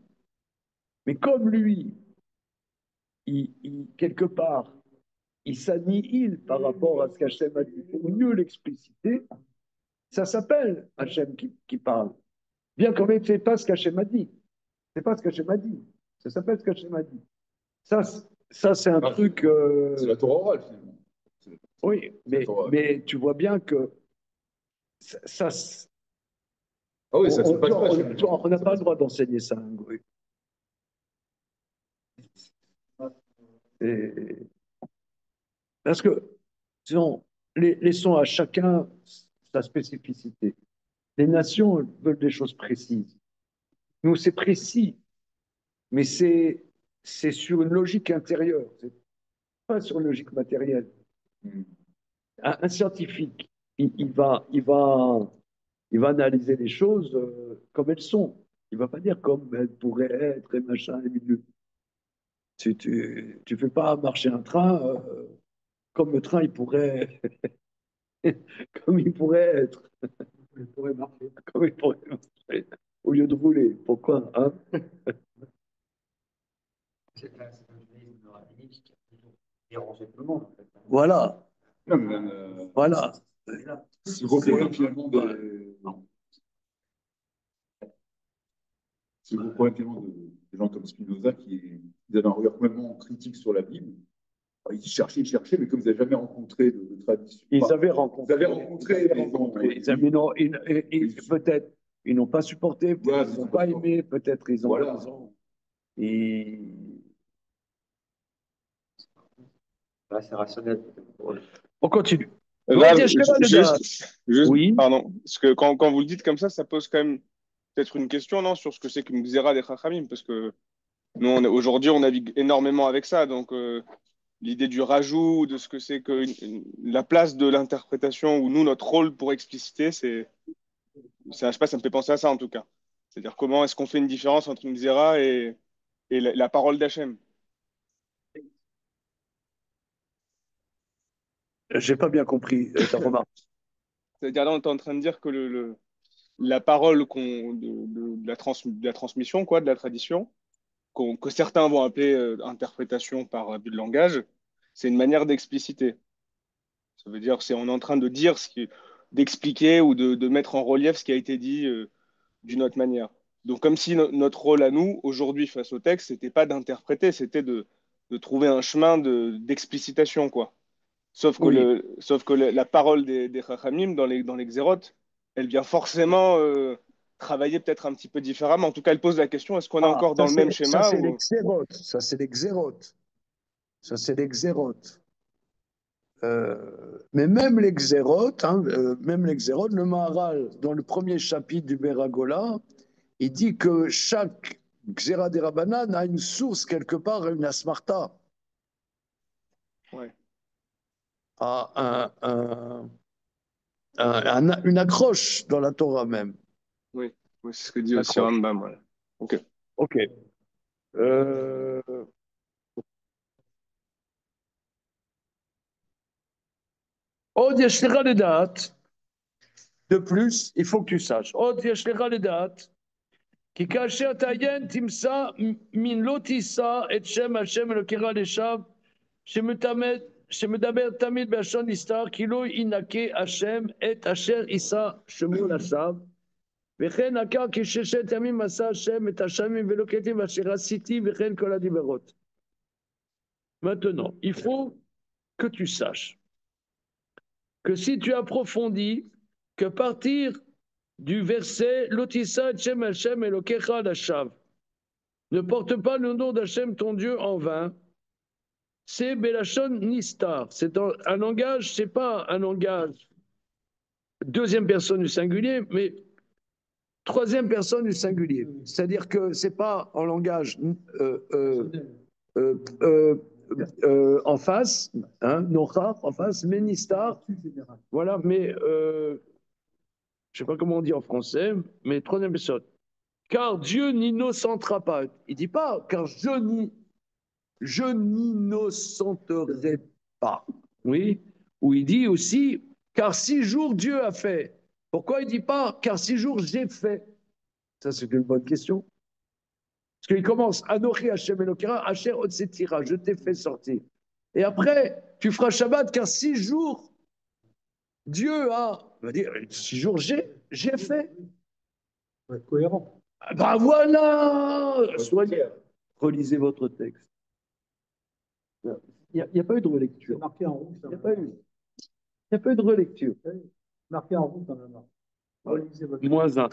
Mais comme lui, quelque part, il s'annihile par rapport à ce qu'Hachem a dit pour mieux l'expliciter, ça s'appelle Hachem qui parle. Bien qu'en fait, c'est pas ce qu'Hachem a dit. C'est pas ce qu'Hachem a dit. Ça s'appelle ce qu'Hachem a dit. Ça, c'est un truc. C'est la Torah orale, finalement. Oui, mais tu vois bien que ça Ah oui, ça se passe pas. on n'a pas le droit d'enseigner ça à un goy. Parce que, disons, laissons à chacun sa spécificité. Les nations veulent des choses précises. Nous, c'est précis, mais c'est sur une logique intérieure, c'est pas sur une logique matérielle. Un scientifique, il va analyser les choses comme elles sont. Il va pas dire comme elles pourraient être et machin et milieu. Tu fais pas marcher un train comme le train il pourrait comme il pourrait être. Il pourrait marcher. Comme il pourrait marcher au lieu de rouler. Pourquoi hein? c'est un judaïsme rabbinique qui a toujours dérangé tout le monde, en fait. Voilà. Non, mais même, Voilà. c'est le problème finalement des. C'est le problème finalement des gens comme Spinoza qui avaient un regard complètement critique sur la Bible. Alors, ils cherchaient, mais comme ils n'avaient jamais rencontré de tradition. Ils avaient rencontré. Peut-être ils n'ont pas supporté, peut-être ils n'ont pas aimé, peut-être ils ont raison. Là, c'est rationnel. On continue. Là, juste, oui. Pardon, parce que quand vous le dites comme ça pose quand même peut-être une question, non, sur ce que c'est qu'une xéra des Chachamim, parce que nous, aujourd'hui, on navigue énormément avec ça, donc l'idée du rajout, de ce que c'est que la place de l'interprétation, ou nous, notre rôle pour expliciter, je sais pas, ça me fait penser à ça en tout cas. C'est-à-dire comment est-ce qu'on fait une différence entre une xéra et la parole d'Hachem. J'ai pas bien compris ta remarque. C'est-à-dire là, on est en train de dire que la parole de la transmission, quoi, de la tradition, que certains vont appeler interprétation par abus de langage, c'est une manière d'expliciter. Ça veut dire on est en train de dire d'expliquer ou de mettre en relief ce qui a été dit d'une autre manière. Donc comme si notre rôle à nous, aujourd'hui, face au texte, c'était pas d'interpréter, c'était de trouver un chemin d'explicitation, quoi. Sauf que, Oui. la parole des Chachamim dans les xérotes, elle vient forcément travailler peut-être un petit peu différemment. En tout cas, elle pose la question, est-ce qu'on est encore dans le même schéma Ça, c'est les xérotes. Ça, c'est les xérotes. Mais même les xérotes, le Maharal, dans le premier chapitre du Beragola, il dit que chaque xéra des Rabbanan a une source quelque part, une asmarta. Ouais. Une accroche dans la Torah même. Oui, c'est ce que dit aussi Rambam. Ouais. Ok. Ok. Od yeshlecha ledat. De plus, il faut que tu saches. Od yeshlecha ledat. כי כאשר תעיין תמצא מן לא תישא את שם השם אלוקיך לשווא שמדבר תמיד בלשון נסתר כי לא ינקה השם את אשר יישא שמו לשווא וכן עקר כי ששת ימים עשה השם את השמים ולא כתיב אשר עשיתי וכן כל הדיברות. Maintenant, il faut que tu saches que si tu approfondis, que partir du verset Lotissa Hachem Hachem Elokecha Lashav, ne porte pas le nom d'Hachem ton Dieu en vain, c'est Belachon Nistar. C'est un langage, c'est pas un langage deuxième personne du singulier, mais troisième personne du singulier. C'est-à-dire que c'est pas en langage euh, euh, en face, hein, Nochar en face, mais Nistar, voilà, mais je sais pas comment on dit en français, mais troisième personne. Car Dieu n'innocentera pas. Il dit pas car je n'innocenterai pas. Oui. Ou il dit aussi car 6 jours Dieu a fait. Pourquoi il dit pas car 6 jours j'ai fait? Ça c'est une bonne question. Parce qu'il commence Anochi Hashem Elokera, Asher Otsetira, je t'ai fait sortir. Et après, tu feras Shabbat car 6 jours Dieu a. On va dire 6 jours j'ai fait. Faut être cohérent. Ben voilà. Soyez. Relisez votre texte. Il n'y a pas eu de C'est relecture. marqué en rouge. Il n'y a pas eu. Il n'y a pas eu de relecture. Marqué en rouge dans la main. Relisez votre -1.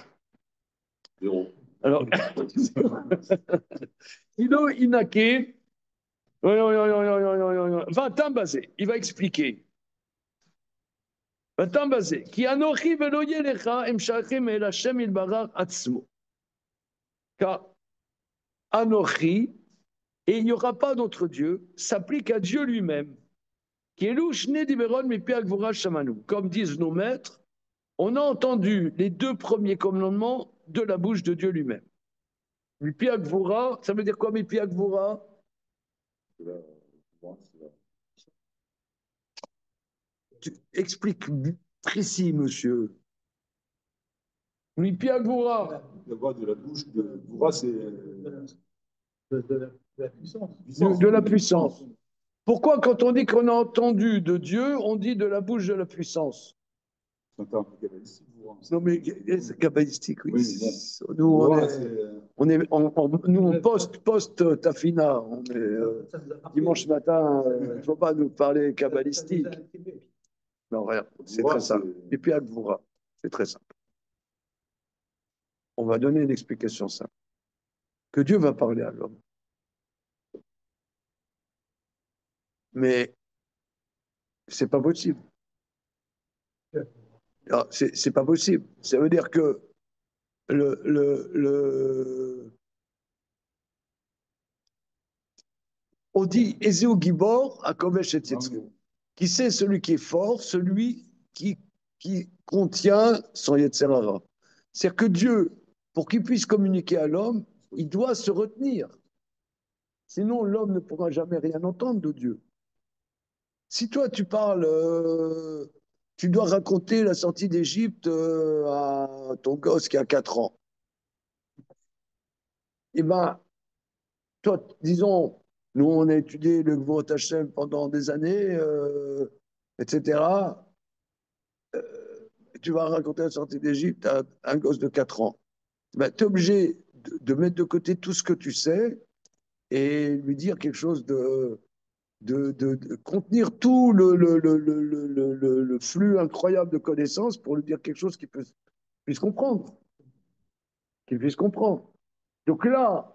Zéro. Alors, Ino Inake, Vatin basé, il va expliquer. Vatin basé, qui anochi veloye lecha em shachim el Hashem ilbarach atzmo. Car anochi, et il n'y aura pas d'autre Dieu, s'applique à Dieu lui-même. Qui est louchne diberon mipi agvura shamanu. Comme disent nos maîtres, on a entendu les 2 premiers commandements de la bouche de Dieu lui-même. Mipi agvura, ça veut dire quoi mipi agvura? Explique précis, monsieur. Mipi agvura. La voix de la bouche de Boura, c'est de la puissance. De la puissance. Pourquoi, quand on dit qu'on a entendu de Dieu, on dit de la bouche de la puissance? un terme kabbalistique, Boura. Non, mais c'est kabbalistique, oui. Oui, bon. Nous, Boura, nous, on post Tafina. On est, dimanche matin, il ne faut pas nous parler kabbalistique. Non, rien, c'est très simple. Et puis Agvoura, c'est très simple. On va donner une explication simple. Que Dieu va parler à l'homme. Mais c'est pas possible. C'est pas possible. Ça veut dire que on dit Ezeu Gibor à Kovesh et Yetzirah. Qui c'est celui qui est fort? Celui qui contient son Yetzirah. C'est-à-dire que Dieu, pour qu'il puisse communiquer à l'homme, il doit se retenir. Sinon, l'homme ne pourra jamais rien entendre de Dieu. Si toi, tu parles, tu dois raconter la sortie d'Égypte à ton gosse qui a 4 ans. Eh bien, toi, disons, nous, on a étudié le Gvurot Hashem pendant des années, etc. Tu vas raconter la sortie d'Égypte à un gosse de 4 ans. Ben, tu es obligé de mettre de côté tout ce que tu sais et lui dire quelque chose de contenir tout le flux incroyable de connaissances pour lui dire quelque chose qu'il puisse comprendre. Qu'il puisse comprendre. Donc là,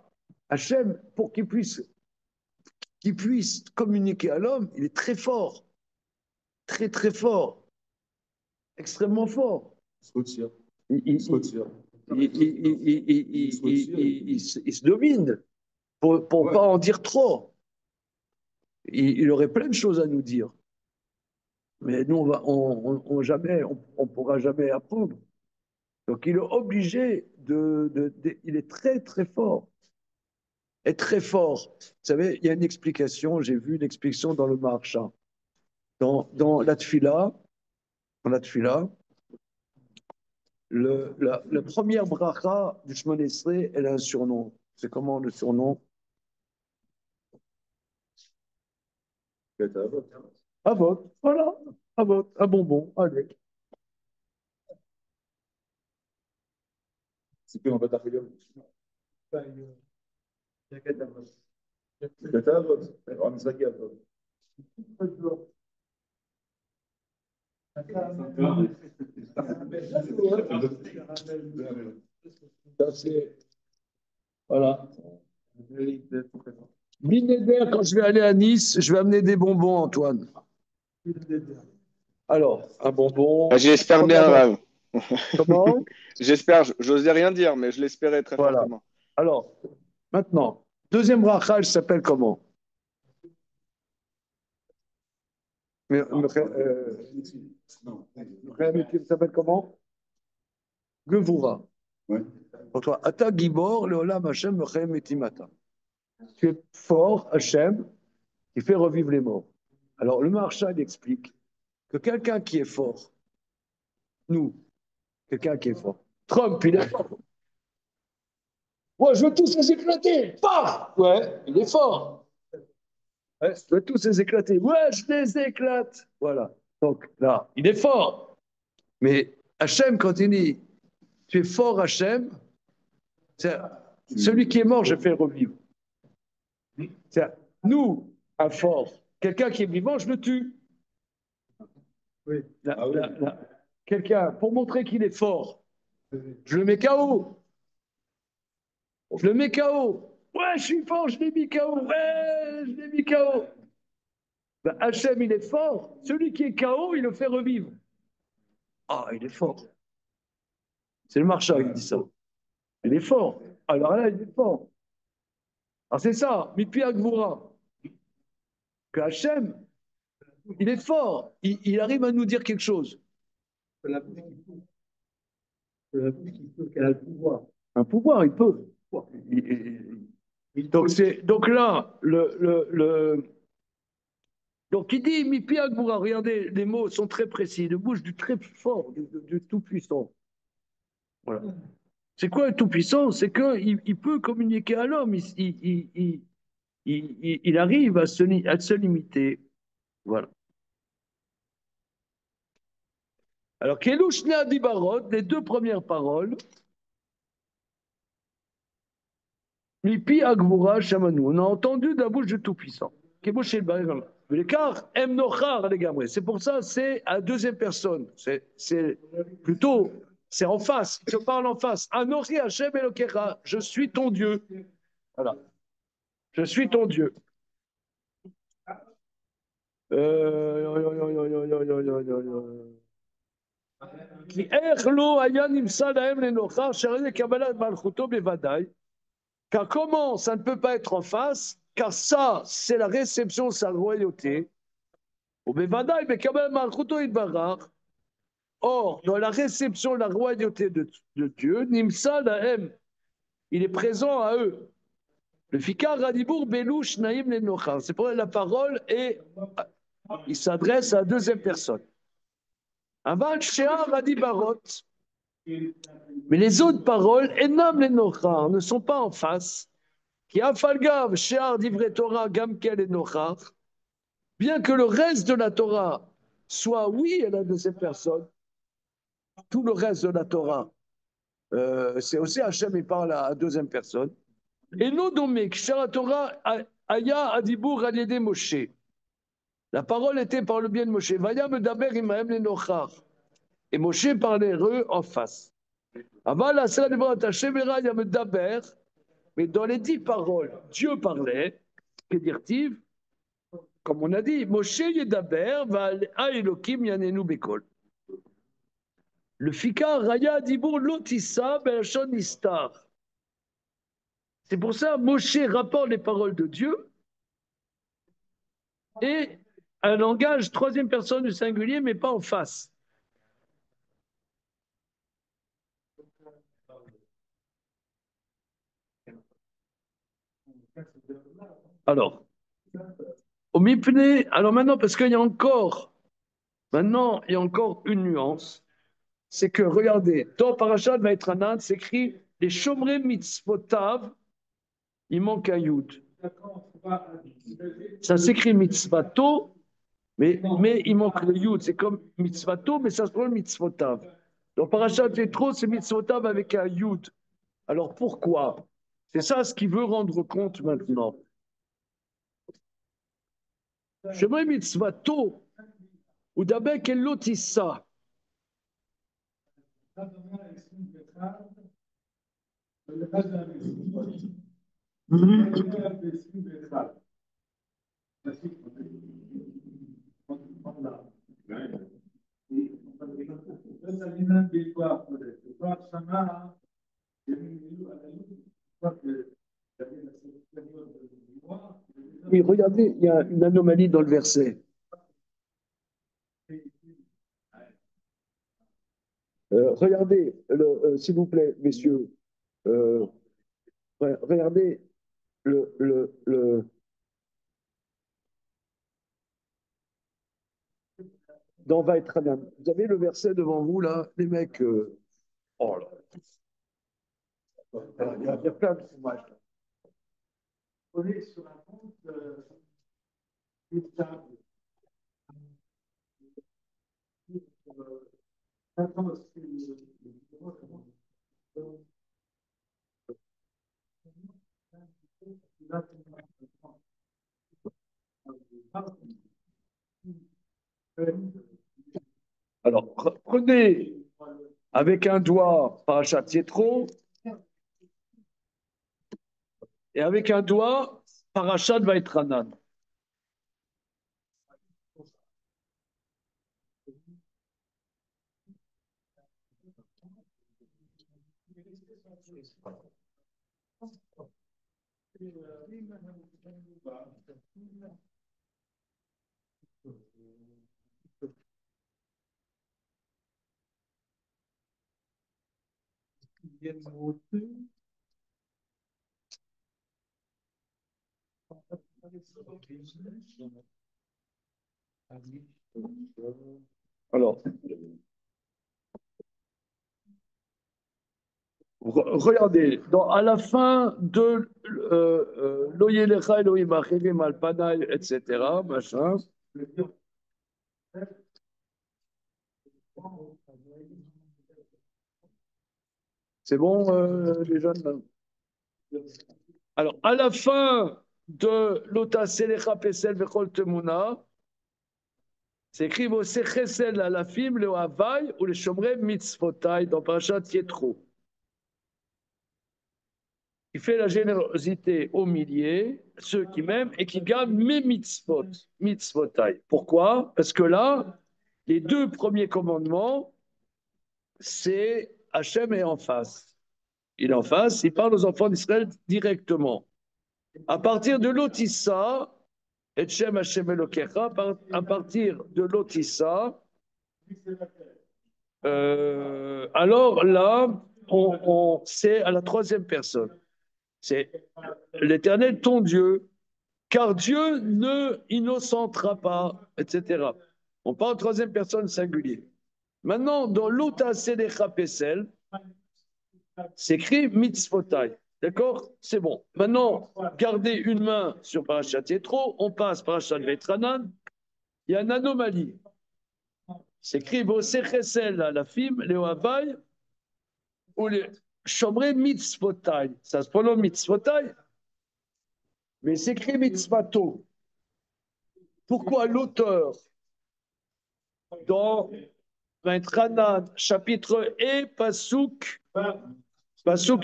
Hachem, pour qu'il puisse communiquer à l'homme, il est très fort. Très, très fort. Extrêmement fort. Il se retire. Il se domine pour ne pas en dire trop. Il aurait plein de choses à nous dire. Mais nous, on pourra jamais apprendre. Donc, il est obligé il est très, très fort. Est très fort. Vous savez, il y a une explication, j'ai vu une explication dans le Maharsha. Dans la Tfila, la première bracha du Shemon Esrei, elle a un surnom. C'est comment le surnom? Avot, voilà. Avot, un bonbon, allez. C'est que dans Batafelium. C'était à vote. On s'est à vote. Ça, c'est. Voilà. Binéder, quand je vais aller à Nice, je vais amener des bonbons, Antoine. Alors, un bonbon. J'espère bien, Rav. Comment? J'espère, j'osais rien dire, mais je l'espérais très Voilà. fortement. Alors, maintenant, deuxième bracha, elle s'appelle comment? Mais, elle s'appelle comment? Gevura. Ouais. Pour toi, Ata Gibor, le Olam Hashem, Mechem Etimata. Tu es fort, Hashem, qui fait revivre les morts. Alors, le Maharshal explique que quelqu'un qui est fort, nous, quelqu'un qui est fort, Trump, il est fort. Ouais, je veux tous les éclater. Paf! Ouais, il est fort. Ouais, je veux tous les éclater. Ouais, je les éclate. Voilà. Donc là, il est fort. Mais Hachem, quand il dit tu es fort, Hachem, c'est celui qui est mort, je fais revivre. C'est nous, un fort. Quelqu'un qui est vivant, je le tue. Oui. Quelqu'un, pour montrer qu'il est fort, je le mets KO. Je le mets KO. Ouais, je suis fort, je l'ai mis KO. Ouais, je l'ai mis KO. Ben, Hachem, il est fort. Celui qui est KO, il le fait revivre. Ah, il est fort. C'est le marchand qui dit ça. Il est fort. Alors là, il est fort. Alors c'est ça, Mipi Agvura. Que Hachem, il est fort. Il arrive à nous dire quelque chose. La bouche qui peut. La bouche qui peut, qu'elle a le pouvoir. Un pouvoir, il peut. Donc là, donc il dit Mipi Agvura, regardez, les mots sont très précis, de bouche du très fort, du tout-puissant. Voilà. C'est quoi le tout-puissant? C'est qu'il peut communiquer à l'homme, il arrive à se limiter. Voilà. Alors, Kelouch Dibarot, les deux premières paroles, Mipi Agvura Shamanu, on a entendu de la bouche du Tout-Puissant. L'écart, M Nochar, les gamins. C'est pour ça, c'est à deuxième personne. C'est plutôt, c'est en face. Je parle en face. Anochi Hashem Elokecha, je suis ton Dieu. Voilà. Je suis ton Dieu. Car comment ça ne peut pas être en face? Car ça, c'est la réception de sa royauté. Or, dans la réception de la royauté de Dieu, Nimsa Lahem, il est présent à eux. Le Fikar Radibour Belouch Naïm Lenochar. C'est pour la parole et il s'adresse à la deuxième personne. Aval Shear Radibarot. Mais les autres paroles, Enam Lenochar, ne sont pas en face. Qui Afalgav Shear Divre Torah Gamkel Lenochar. Bien que le reste de la Torah soit oui à la deuxième personne, tout le reste de la Torah, c'est aussi Hachem, il parle à la deuxième personne. Et non domé, Kshara Torah Aya Adibur Aliede Moshe. La parole était par le bien de Moshe. Vaya Medaber Imahem Lenochar. Et Moshe parlait eux en face. Aval Asra Devarat Hashem Era Ya Medaber. Mais dans les 10 paroles, Dieu parlait. Que dire-t-il? Comme on a dit, Moshe Yedaber va à Elokim Yanenu Bekol. Le Fikar Raya Dibur Lotissa Belashon Nistar. C'est pour ça Moshe rapporte les paroles de Dieu et un langage troisième personne du singulier, mais pas en face. Alors, au Mipne, alors maintenant, parce qu'il y a encore, maintenant, il y a encore une nuance, c'est que, regardez, dans Parashat Vaïtranan, c'est écrit les Shomrei Mitzvotav, il manque un Yud. Ça s'écrit Mitzvato, mais il manque le Yud. C'est comme Mitzvato, mais ça se trouve Mitzvotav. Dans Parashat Yetro, c'est Mitzvotav avec un Yud. Alors pourquoi? C'est ça ce qu'il veut rendre compte maintenant. Shomre mitzvato, ou dabek el lotissa. Oui, regardez, il y a une anomalie dans le verset. Regardez, s'il vous plaît, messieurs, regardez dans Vaetranan. Vous avez le verset devant vous, là, les mecs. Oh là. Il y a plein de images. On est sur un compte stable. Alors, prenez avec un doigt Parashat Yetro et avec un doigt Parashat Vaetranan. Alors, regardez, à la fin de Loyelecha Elohim Acherim Alpanaï, etc., machin. C'est bon, les jeunes là. Alors, à la fin de Lota Selecha Pesel Vechol Temuna, c'est écrit Vose Chesel Alafim le Havai ou le Shomre Mitzvotai dans Parashat Yetro. Il fait la générosité aux milliers, ceux qui m'aiment, et qui gardent mes mitzvot, mitzvotai. Pourquoi? Parce que là, les deux premiers commandements, c'est Hachem est en face. Il est en face, il parle aux enfants d'Israël directement. À partir de l'Otissa, Etchem Hachem Elokecha, à partir de l'Otissa, alors là, c'est à la troisième personne. C'est l'Éternel, ton Dieu, car Dieu ne innocentera pas, etc. On parle en troisième personne singulier. Maintenant, dans l'Ota Selecha Pesel, c'est écrit mitzvotai. D'accord? C'est bon. Maintenant, gardez une main sur Parashat Yetro, on passe Parashat Vaetranan. Il y a une anomalie. C'est écrit Vosechesel à la fim, Leohavai, ou les Shomre mitzvotai. Ça se prononce mitzvotai, mais c'est écrit mitzvato. Pourquoi l'auteur, dans Vaetranan, chapitre E, Pasuk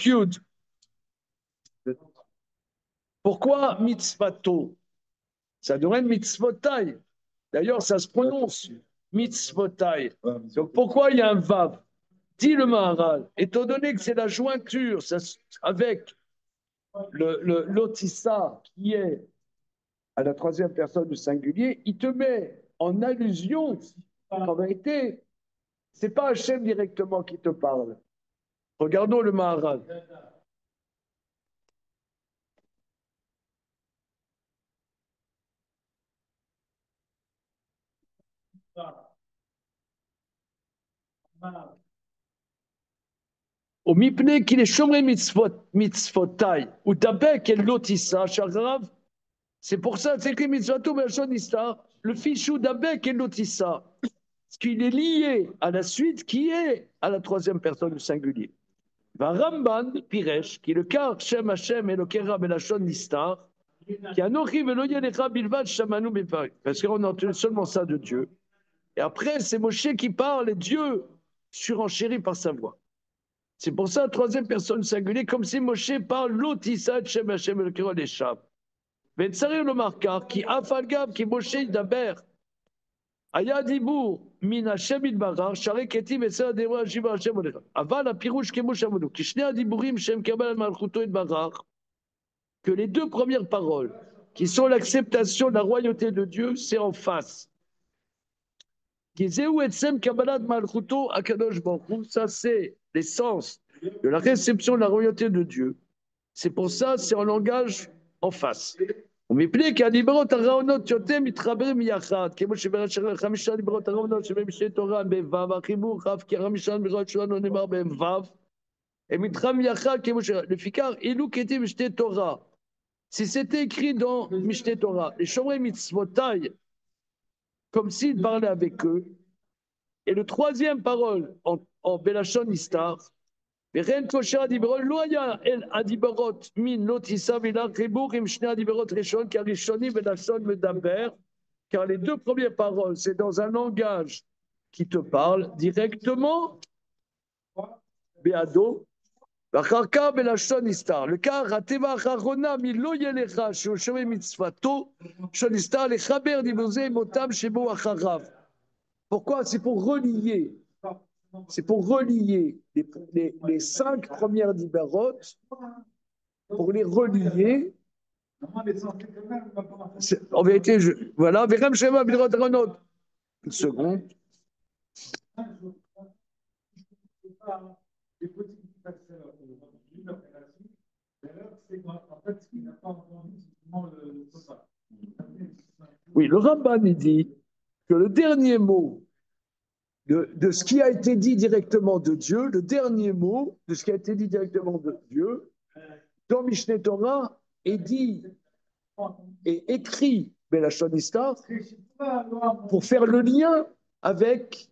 Yud, pourquoi mitzvato? Ça devrait être mitzvotai. D'ailleurs, ça se prononce mitzvotai. Donc pourquoi il y a un vav? Dit le Maharal, étant donné que c'est la jointure avec l'otissa qui est à la troisième personne du singulier, il te met en allusion qu'en vérité, c'est pas Hachem directement qui te parle. Regardons le Maharal. Au mipne qu'il est chomré mitzvotai, ou dabek el lotissa, chagarav. C'est pour ça, c'est écrit mitzvato belchonista, le fichou dabek el lotissa. Parce qu'il est lié à la suite qui est à la troisième personne du singulier. Va Ramban Piresh, qui est le car Shem Hashem et le Kera Belachon Nistar, Parce qu'on entend seulement ça de Dieu. Et après, c'est Moshe qui parle et Dieu surenchérit par sa voix. C'est pour ça, troisième personne singulière, comme si Moshe parle l'otissa de Shem Hashem le Kiro des Shab. Vetzari le marqueur qui afalgab qui Moshe daber. Aya dibour min Hashem idbarar shari ketim etzer devra shiva Hashem olecha. Aval apirouche ke Moshe amonu. Kishne adiburim Shem kabal malchuto idbarar. Que les deux premières paroles, qui sont l'acceptation de la royauté de Dieu, c'est en face. Ça, c'est l'essence de la réception de la royauté de Dieu. C'est pour ça, c'est en langage en face. ומפני כי הדיברות הרעונות יותר מתחברים יחד, כמו שבחמישה דיברות הרעונות שבמשנה תורה בו' החיבור אף כי החמישה דיברות שלנו נאמר בהם ו', הם מתחברים יחד כמו לפיכך אילו כתיב משנה תורה. Si c'était écrit dans Mishneh Torah, les Shomrei Mitzvotai, comme s'il parlait avec eux, et le troisième parole en Belashon Istar, Veren Kosher Adiberot, Loya El Adiberot Min Lotissa Vila Ribour Im Shne Adiberot Rishon, car Rishoni Belashon Medaber, car les deux premières paroles, c'est dans un langage qui te parle directement, Beado, Vacharka Belashon Istar, le car Ateva Charona Milo Yelecha, Shoshome Mitzvato, Shon Istar, les Chaber Diboze Motam Shebo Acharav. Pourquoi? C'est pour relier. C'est pour relier les 5 premières dibarotes, pour les relier. En vérité, voilà. Une seconde. Oui, le Ramban dit que le dernier mot de ce qui a été dit directement de Dieu, le dernier mot de ce qui a été dit directement de Dieu, dans Mishneh Torah, est dit et écrit Belashon Istar pour faire le lien avec,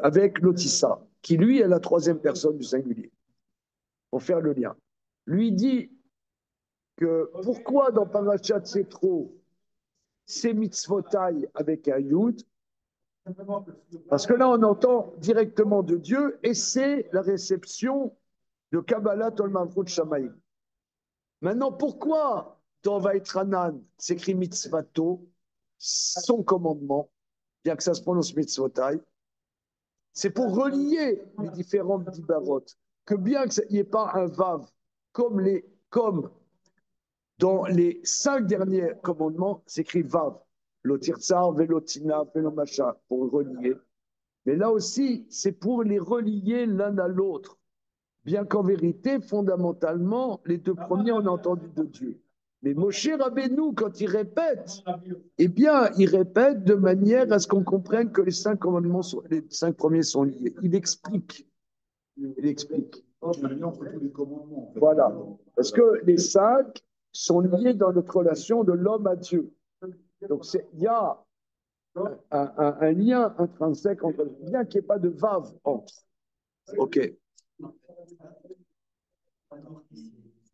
avec Lotissa, qui lui est la troisième personne du singulier. Pour faire le lien. Lui dit que pourquoi dans Parashat Yetro, c'est mitzvotai avec un yud, parce que là on entend directement de Dieu et c'est la réception de Kabbalah Tol Malchut Shamayim. Maintenant, pourquoi dans Vaitranan s'écrit mitzvato, son commandement, bien que ça se prononce mitzvotai, c'est pour relier les différentes dibarot, que bien qu'il n'y ait pas un vav comme dans les 5 derniers commandements, s'écrit vav. Lotirtsar, Velotina, Velomacha, pour relier. Mais là aussi, c'est pour les relier l'un à l'autre. Bien qu'en vérité, fondamentalement, les deux premiers, on a entendu de Dieu. Mais Moshe Rabbeinu, quand il répète, eh bien, il répète de manière à ce qu'on comprenne que les 5 commandements, les 5 premiers sont liés. Il explique. Voilà. Parce que les 5 sont liés dans notre relation de l'homme à Dieu. Donc, il y a un lien intrinsèque entre bien qu'il n'y ait pas de vav entre. OK.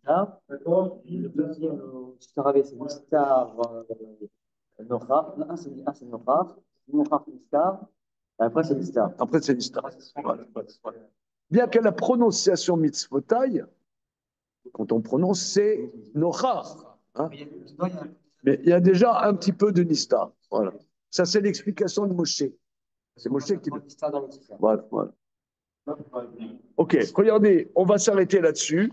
Le deuxième, Star c'est Nistar Nochar. Un, c'est Nochar. Nochar Nistar. Et après, c'est Nistar. Après, c'est Nistar. Voilà. Bien que la prononciation mitzvotai, quand on prononce, c'est Nochar. Hein? Mais il y a déjà un petit peu de Nistar. Voilà. Ça, c'est l'explication de Moshe. C'est Moshe qui dit. Voilà. OK, regardez, on va s'arrêter là-dessus.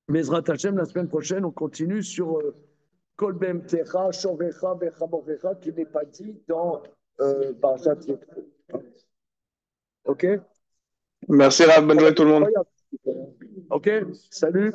Mezrat Hashem, la semaine prochaine, on continue sur Kol Behemtecha, Shorecha, Bechamorecha, qui n'est pas dit dans Parashat Yetro. OK? Merci, Rav. Bonne journée tout le monde. OK, salut.